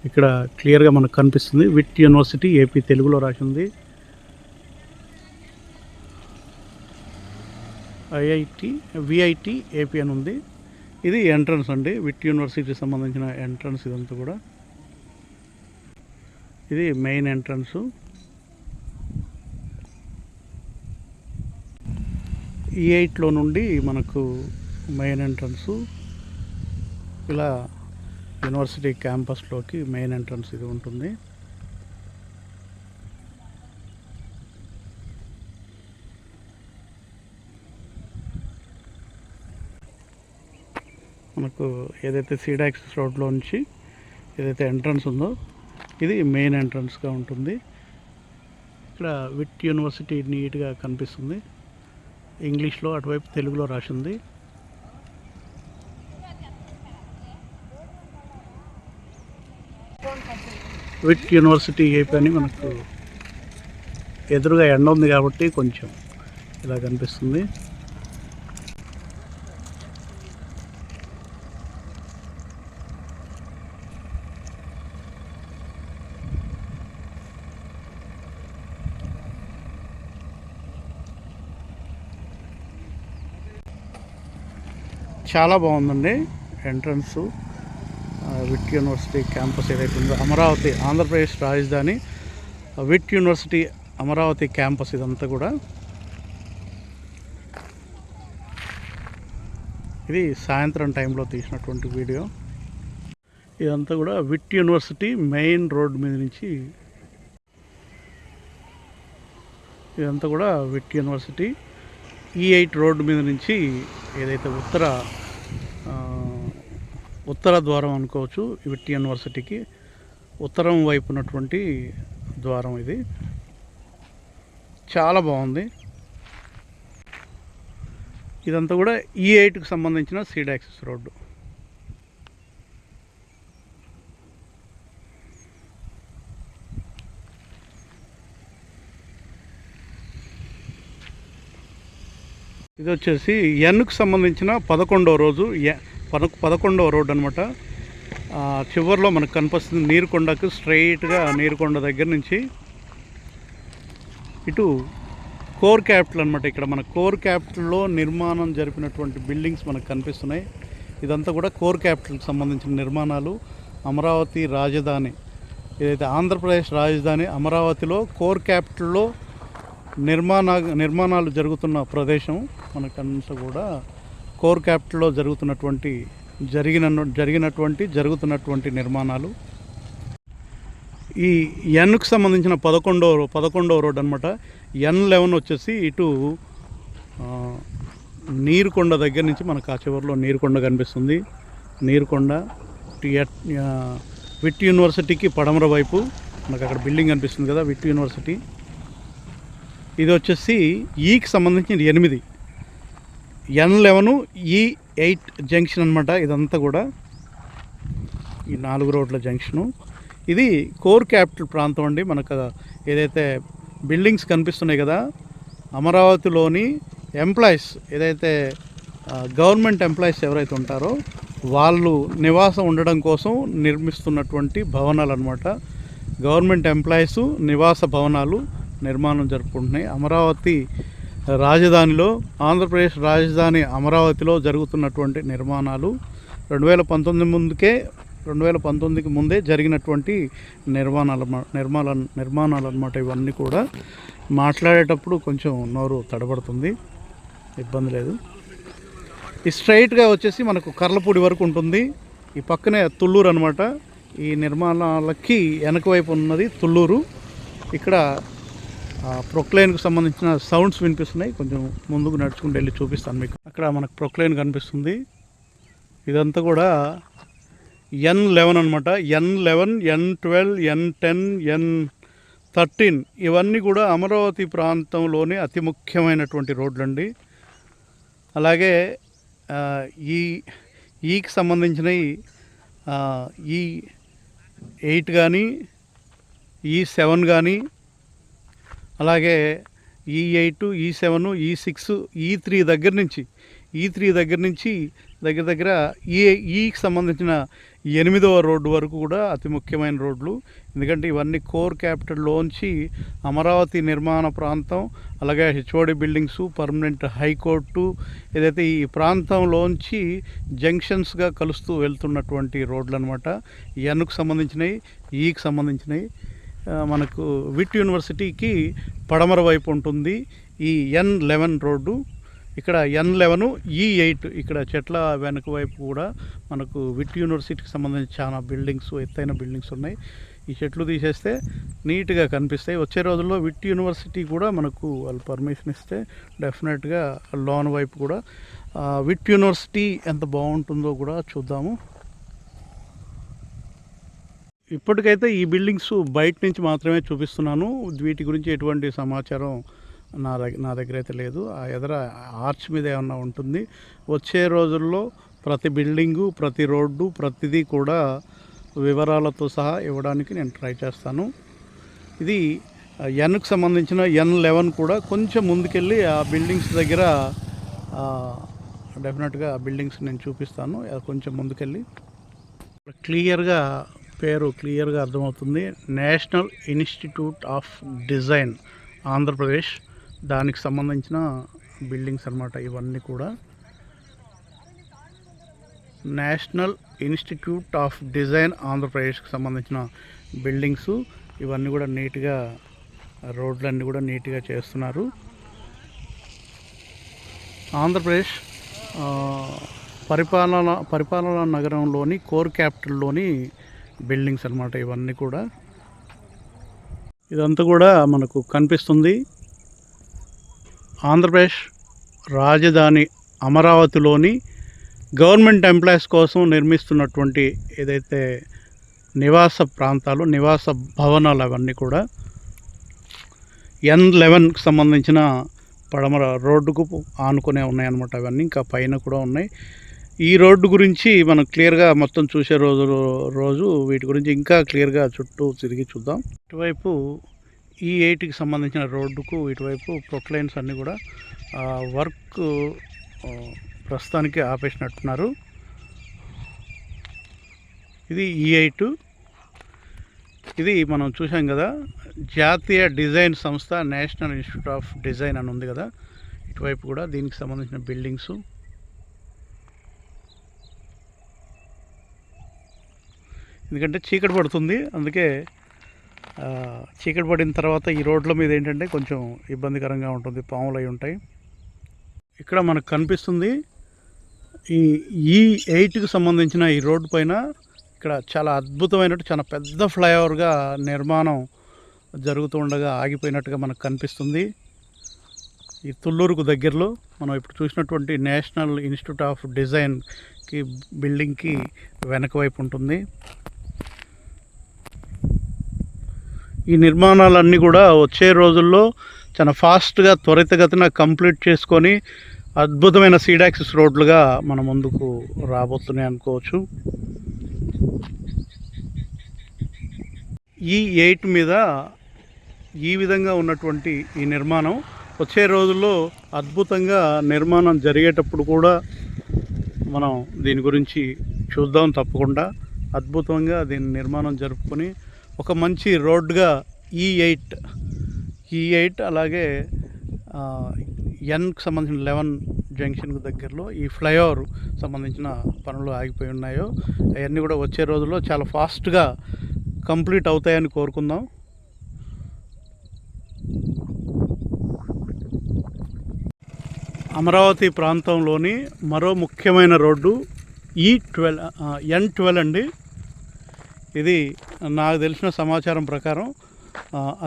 ఇక్కడ క్లియర్గా మనకు కనిపిస్తుంది. విట్ యూనివర్సిటీ ఏపీ తెలుగులో రాసింది. విఐటి ఏపీ అని ఉంది. ఇది ఎంట్రన్స్ అండి, విట్ యూనివర్సిటీకి సంబంధించిన ఎంట్రన్స్. ఇదంతా కూడా ఇది మెయిన్ ఎంట్రన్స్. E8లో నుండి మనకు మెయిన్ ఎంట్రన్స్. ఇలా యూనివర్సిటీ క్యాంపస్లోకి మెయిన్ ఎంట్రన్స్ ఇది ఉంటుంది. మనకు ఏదైతే సీడ్ యాక్సెస్ రోడ్లో నుంచి ఏదైతే ఎంట్రన్స్ ఉందో ఇది మెయిన్ ఎంట్రన్స్గా ఉంటుంది. ఇక్కడ విట్ యూనివర్సిటీ నీట్గా కనిపిస్తుంది. ఇంగ్లీష్లో అటువైపు తెలుగులో రాసింది. విట్ యూనివర్సిటీ ఏపీ అని మనకు ఎదురుగా ఎండ ఉంది కాబట్టి కొంచెం ఇలా కనిపిస్తుంది. చాలా బాగుందండి ఎంట్రన్స్. విట్ యూనివర్సిటీ క్యాంపస్ ఏదైతే ఉందో అమరావతి ఆంధ్రప్రదేశ్ రాజధాని విట్ యూనివర్సిటీ అమరావతి క్యాంపస్ ఇదంతా కూడా. ఇది సాయంత్రం టైంలో తీసినటువంటి వీడియో. ఇదంతా కూడా విట్ యూనివర్సిటీ మెయిన్ రోడ్ మీద నుంచి. ఇదంతా కూడా విట్ యూనివర్సిటీ E8 రోడ్డు మీద నుంచి ఏదైతే ఉత్తర ద్వారం అనుకోవచ్చు. విట్ యూనివర్సిటీకి ఉత్తరం వైపు ఉన్నటువంటి ద్వారం ఇది. చాలా బాగుంది. ఇదంతా కూడా E8కి సంబంధించిన సీడ్ యాక్సెస్ రోడ్డు. ఇది వచ్చేసి Nకు సంబంధించిన 11వ రోజు 11వ రోడ్ అనమాట. చివరిలో మనకు కనిపిస్తుంది నీరుకొండకు స్ట్రైట్గా నీరుకొండ దగ్గర నుంచి ఇటు కోర్ క్యాపిటల్ అనమాట. ఇక్కడ మన కోర్ క్యాపిటల్లో నిర్మాణం జరిపినటువంటి బిల్డింగ్స్ మనకు కనిపిస్తున్నాయి. ఇదంతా కూడా కోర్ క్యాపిటల్కి సంబంధించిన నిర్మాణాలు. అమరావతి రాజధాని ఏదైతే ఆంధ్రప్రదేశ్ రాజధాని అమరావతిలో కోర్ క్యాపిటల్లో నిర్మాణాలు జరుగుతున్న ప్రదేశం మనకంతా కూడా కోర్ క్యాపిటల్లో జరుగుతున్నటువంటి నిర్మాణాలు. ఈ Nకు సంబంధించిన 11వ రోడ్ అనమాట. N11 వచ్చేసి ఇటు నీరుకొండ దగ్గర నుంచి మనకు ఆ చివరిలో నీరుకొండ కనిపిస్తుంది. నీరుకొండ విట్ యూనివర్సిటీకి పడమర వైపు మనకు అక్కడ బిల్డింగ్ కనిపిస్తుంది కదా విట్ యూనివర్సిటీ. ఇది వచ్చేసి ఈకి సంబంధించిన 8 N11 E8 జంక్షన్ అనమాట. ఇదంతా కూడా ఈ 4 రోడ్ల జంక్షను. ఇది కోర్ క్యాపిటల్ ప్రాంతం అండి. మనకు ఏదైతే బిల్డింగ్స్ కనిపిస్తున్నాయి కదా అమరావతిలోని ఎంప్లాయీస్ ఏదైతే గవర్నమెంట్ ఎంప్లాయీస్ ఎవరైతే ఉంటారో వాళ్ళు నివాసం ఉండడం కోసం నిర్మిస్తున్నటువంటి భవనాలు అనమాట. గవర్నమెంట్ ఎంప్లాయీస్ నివాస భవనాలు నిర్మాణం జరుపుకుంటున్నాయి. అమరావతి రాజధానిలో ఆంధ్రప్రదేశ్ రాజధాని అమరావతిలో జరుగుతున్నటువంటి నిర్మాణాలు 2019కి ముందే జరిగినటువంటి నిర్మాణాలు అన్నమాట. ఇవన్నీ కూడా మాట్లాడేటప్పుడు కొంచెం నోరు తడబడుతుంది, ఇబ్బంది లేదు. ఈ స్ట్రైట్గా వచ్చేసి మనకు కర్లపూడి వరకు ఉంటుంది. ఈ పక్కనే తుళ్ళూరు అనమాట. ఈ నిర్మాణాలకి వెనక వైపు ఉన్నది తుళ్ళూరు. ఇక్కడ ప్రొక్లైన్కి సంబంధించిన సౌండ్స్ వినిపిస్తున్నాయి. కొంచెం ముందుకు నడుచుకుంటూ వెళ్ళి చూపిస్తాను మీకు. అక్కడ మనకు ప్రొక్లైన్ కనిపిస్తుంది. ఇదంతా కూడా N11 అనమాట. N11, N12, N10, N13 ఇవన్నీ కూడా అమరావతి ప్రాంతంలోని అతి ముఖ్యమైనటువంటి రోడ్లు అండి. అలాగే ఈకి సంబంధించినవి E8 కానీ E7 కానీ అలాగే E8, E7, E6, E3 దగ్గర నుంచి దగ్గర ఈకి సంబంధించిన 8వ రోడ్డు వరకు కూడా అతి ముఖ్యమైన రోడ్లు. ఎందుకంటే ఇవన్నీ కోర్ క్యాపిటల్లోంచి అమరావతి నిర్మాణ ప్రాంతం, అలాగే హెచ్ఓడి బిల్డింగ్స్, పర్మనెంట్ హైకోర్టు, ఏదైతే ఈ ప్రాంతంలోంచి జంక్షన్స్గా కలుస్తూ వెళ్తున్నటువంటి రోడ్లు అనమాట. ఎన్కు సంబంధించినవి, ఈకి సంబంధించినవి. మనకు విట్ యూనివర్సిటీకి పడమర వైపు ఉంటుంది ఈ N11 రోడ్డు. ఇక్కడ N11, E8 ఇక్కడ చెట్ల వెనక వైపు కూడా మనకు విట్ యూనివర్సిటీకి సంబంధించి చాలా బిల్డింగ్స్, ఎత్తైన బిల్డింగ్స్ ఉన్నాయి. ఈ చెట్లు తీసేస్తే నీట్గా కనిపిస్తాయి. వచ్చే రోజుల్లో విట్ యూనివర్సిటీ కూడా మనకు వాళ్ళు పర్మిషన్ ఇస్తే డెఫినెట్గా లోన్ వైపు కూడా విట్ యూనివర్సిటీ ఎంత బాగుంటుందో కూడా చూద్దాము. ఇప్పటికైతే ఈ బిల్డింగ్స్ బయట నుంచి మాత్రమే చూపిస్తున్నాను. వీటి గురించి ఎటువంటి సమాచారం నా దగ్గర అయితే లేదు. ఆ ఎదర ఆర్చ్ మీద ఏమన్నా ఉంటుంది. వచ్చే రోజుల్లో ప్రతి బిల్డింగు, ప్రతి రోడ్డు, ప్రతిదీ కూడా వివరాలతో సహా ఇవ్వడానికి నేను ట్రై చేస్తాను. ఇది Nకు సంబంధించిన N11 కూడా కొంచెం ముందుకెళ్ళి ఆ బిల్డింగ్స్ దగ్గర డెఫినెట్గా ఆ బిల్డింగ్స్ నేను చూపిస్తాను. కొంచెం ముందుకెళ్ళి పేరు క్లియర్గా అర్థమవుతుంది. National institute of design Andhra Pradesh, దానికి సంబంధించిన బిల్డింగ్స్ అన్నమాట. ఇవన్నీ కూడా నేషనల్ ఇన్స్టిట్యూట్ ఆఫ్ డిజైన్ ఆంధ్రప్రదేశ్కి సంబంధించిన బిల్డింగ్స్. ఇవన్నీ కూడా నీట్గా, రోడ్లన్నీ కూడా నీట్గా చేస్తున్నారు. ఆంధ్రప్రదేశ్ పరిపాలనా నగరంలోని కోర్ క్యాపిటల్లోని బిల్డింగ్స్ అన్నమాట. ఇవన్నీ కూడా ఇదంతా కూడా మనకు కనిపిస్తుంది. ఆంధ్రప్రదేశ్ రాజధాని అమరావతిలోని గవర్నమెంట్ ఎంప్లాయీస్ కోసం నిర్మిస్తున్నటువంటి ఏదైతే నివాస ప్రాంతాలు, నివాస భవనాలు అవన్నీ కూడా N11కి సంబంధించిన పడమర రోడ్డుకు ఆనుకునే ఉన్నాయన్నమాట. అవన్నీ ఇంకా పైన కూడా ఉన్నాయి. ఈ రోడ్డు గురించి మనం క్లియర్గా మొత్తం చూసే రోజు వీటి గురించి ఇంకా క్లియర్గా చుట్టూ తిరిగి చూద్దాం. ఇటువైపు E8కి సంబంధించిన రోడ్డుకు ఇటువైపు ప్రొక్లైన్స్ అన్నీ కూడా వర్క్ ప్రస్తుతానికి ఆపేసినట్టున్నారు. ఇది E8. ఇది మనం చూసాం కదా, జాతీయ డిజైన్ సంస్థ నేషనల్ ఇన్స్టిట్యూట్ ఆఫ్ డిజైన్ అని ఉంది కదా. ఇటువైపు కూడా దీనికి సంబంధించిన బిల్డింగ్స్. ఎందుకంటే చీకటి పడుతుంది, అందుకే చీకటి పడిన తర్వాత ఈ రోడ్ల మీద ఏంటంటే కొంచెం ఇబ్బందికరంగా ఉంటుంది, పాములు అయి ఉంటాయి. ఇక్కడ మనకు కనిపిస్తుంది ఈ E8కి సంబంధించిన ఈ రోడ్డు పైన ఇక్కడ చాలా అద్భుతమైనట్టు చాలా పెద్ద ఫ్లైఓవర్గా నిర్మాణం జరుగుతూ ఉండగా ఆగిపోయినట్టుగా మనకు కనిపిస్తుంది. ఈ తుళ్ళూరుకు దగ్గరలో మనం ఇప్పుడు చూసినటువంటి నేషనల్ ఇన్స్టిట్యూట్ ఆఫ్ డిజైన్కి బిల్డింగ్కి వెనక వైపు ఉంటుంది. ఈ నిర్మాణాలన్నీ కూడా వచ్చే రోజుల్లో చాలా ఫాస్ట్గా త్వరితగతిన కంప్లీట్ చేసుకొని అద్భుతమైన సీడాక్సిస్ రోడ్లుగా మన ముందుకు రాబోతున్నాయి అనుకోవచ్చు. E8 మీద ఈ విధంగా ఉన్నటువంటి ఈ నిర్మాణం వచ్చే రోజుల్లో అద్భుతంగా నిర్మాణం జరిగేటప్పుడు కూడా మనం దీని గురించి చూద్దాం తప్పకుండా. అద్భుతంగా దీని నిర్మాణం జరుపుకొని ఒక మంచి రోడ్డుగా E8 అలాగే ఎన్కి సంబంధించిన 11 జంక్షన్కు దగ్గరలో ఈ ఫ్లైఓవర్ సంబంధించిన పనులు ఆగిపోయి ఉన్నాయో అవన్నీ కూడా వచ్చే రోజుల్లో చాలా ఫాస్ట్గా కంప్లీట్ అవుతాయని కోరుకుందాం. అమరావతి ప్రాంతంలోని మరో ముఖ్యమైన రోడ్డు N12 అండి. ఇది నాకు తెలిసిన సమాచారం ప్రకారం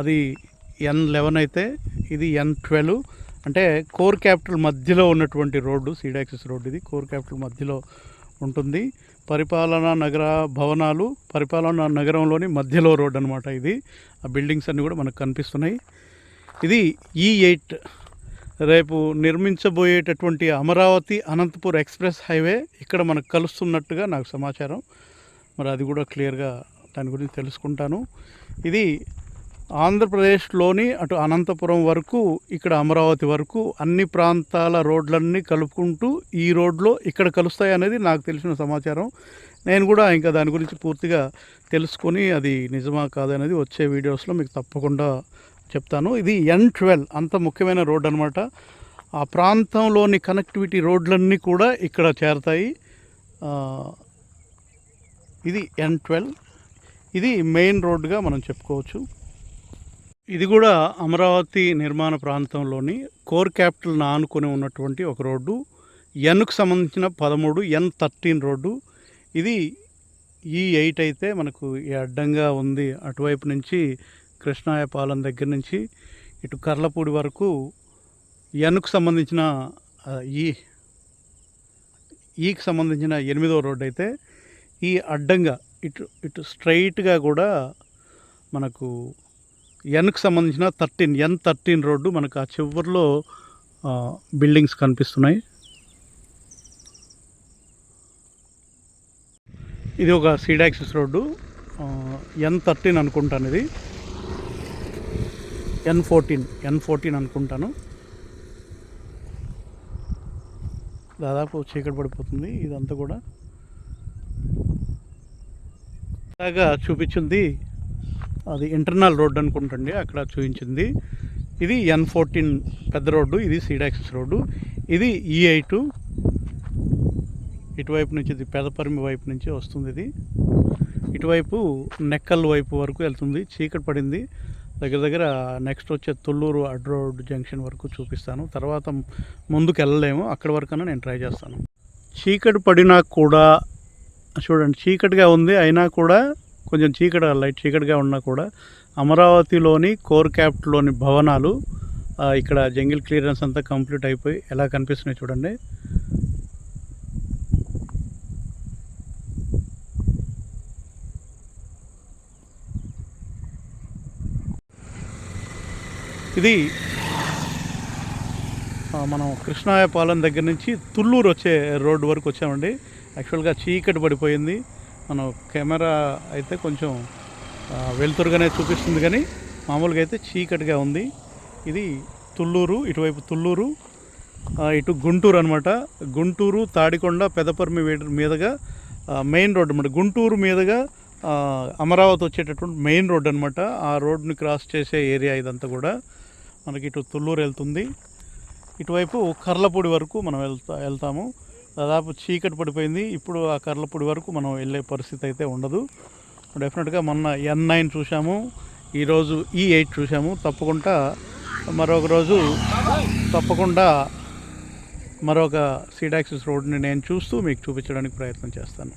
అది N11 అయితే ఇది N12. అంటే కోర్ క్యాపిటల్ మధ్యలో ఉన్నటువంటి రోడ్డు, సీడ్ యాక్సిస్ రోడ్డు. ఇది కోర్ క్యాపిటల్ మధ్యలో ఉంటుంది. పరిపాలనా నగరంలోని మధ్యలో రోడ్డు అనమాట ఇది. ఆ బిల్డింగ్స్ అన్నీ కూడా మనకు కనిపిస్తున్నాయి. ఇది E8 రేపు నిర్మించబోయేటటువంటి అమరావతి అనంతపూర్ ఎక్స్ప్రెస్ హైవే ఇక్కడ మనకు కలుస్తున్నట్టుగా నాకు సమాచారం. మరి అది కూడా క్లియర్గా దాని గురించి తెలుసుకుంటాను. ఇది ఆంధ్రప్రదేశ్లోని అటు అనంతపురం వరకు ఇక్కడ అమరావతి వరకు అన్ని ప్రాంతాల రోడ్లన్నీ కలుపుకుంటూ ఈ రోడ్లో ఇక్కడ కలుస్తాయి అనేది నాకు తెలిసిన సమాచారం. నేను కూడా ఇంకా దాని గురించి పూర్తిగా తెలుసుకొని అది నిజమా కాదనేది వచ్చే వీడియోస్లో మీకు తప్పకుండా చెప్తాను. ఇది N12 అంత ముఖ్యమైన రోడ్ అనమాట. ఆ ప్రాంతంలోని కనెక్టివిటీ రోడ్లన్నీ కూడా ఇక్కడ చేరతాయి. ఇది N12. ఇది మెయిన్ రోడ్డుగా మనం చెప్పుకోవచ్చు. ఇది కూడా అమరావతి నిర్మాణ ప్రాంతంలోని కోర్ క్యాపిటల్ ఆనుకొని ఉన్నటువంటి ఒక రోడ్డు. ఎన్కు సంబంధించిన 13 N13 రోడ్డు. ఇది E8 అయితే మనకు ఈ అడ్డంగా ఉంది. అటువైపు నుంచి కృష్ణాయపాలెం దగ్గర నుంచి ఇటు కర్లపూడి వరకు ఎన్కు సంబంధించిన ఈకి సంబంధించిన 8వ రోడ్డు అయితే ఈ అడ్డంగా ఇటు స్ట్రైట్గా కూడా మనకు ఎన్కు సంబంధించిన N13 రోడ్డు మనకు ఆ చివరిలో బిల్డింగ్స్ కనిపిస్తున్నాయి. ఇది ఒక సీడ్ యాక్సిస్ రోడ్డు, N13 అనుకుంటాను. ఇది N14 అనుకుంటాను. దాదాపు చీకటి పడిపోతుంది. ఇదంతా కూడా ఇలాగా చూపించింది అది ఇంటర్నల్ రోడ్డు అనుకుంటండి, అక్కడ చూపించింది. ఇది N14 పెద్ద రోడ్డు, ఇది సీడ్ యాక్సిస్ రోడ్డు. ఇది E8 ఇటువైపు నుంచి, ఇది పెదపరిమి వైపు నుంచి వస్తుంది. ఇది ఇటువైపు నెక్కల్ వైపు వరకు వెళ్తుంది. చీకటి పడింది. దగ్గర నెక్స్ట్ వచ్చే తుళ్ళూరు అడ్ రోడ్ జంక్షన్ వరకు చూపిస్తాను. తర్వాత ముందుకు వెళ్ళలేము, అక్కడి వరకన్నా నేను ట్రై చేస్తాను. చీకటి పడినా కూడా చూడండి, చీకటిగా ఉంది అయినా కూడా కొంచెం లైట్ చీకటిగా ఉన్నా కూడా అమరావతిలోని కోర్ క్యాపిటల్లోని భవనాలు ఇక్కడ జంగిల్ క్లియరెన్స్ అంతా కంప్లీట్ అయిపోయి ఎలా కనిపిస్తున్నాయి చూడండి. ఇది మనం కృష్ణాయపాలెం దగ్గర నుంచి తుళ్ళూరు వచ్చే రోడ్డు వరకు వచ్చామండి. యాక్చువల్గా చీకటి పడిపోయింది. మనం కెమెరా అయితే కొంచెం వెలుతురుగానే చూపిస్తుంది, కానీ మామూలుగా అయితే చీకటిగా ఉంది. ఇది తుళ్ళూరు, ఇటువైపు తుళ్ళూరు, ఇటు గుంటూరు అనమాట. గుంటూరు తాడికొండ పెదపర్మి మీదుగా మెయిన్ రోడ్డు అనమాట. గుంటూరు మీదుగా అమరావతి వచ్చేటటువంటి మెయిన్ రోడ్డు అనమాట. ఆ రోడ్డుని క్రాస్ చేసే ఏరియా ఇదంతా కూడా. మనకి ఇటు తుళ్ళూరు వెళ్తుంది, ఇటువైపు కర్లపూడి వరకు మనం వెళ్తాము. దాదాపు చీకటి పడిపోయింది. ఇప్పుడు ఆ కర్లపూడి వరకు మనం వెళ్ళే పరిస్థితి అయితే ఉండదు. డెఫినెట్గా మొన్న N9 చూసాము, ఈరోజు E8 చూసాము. తప్పకుండా మరొక సీడ్ యాక్సిస్ రోడ్ని నేను చూస్తూ మీకు చూపించడానికి ప్రయత్నం చేస్తాను.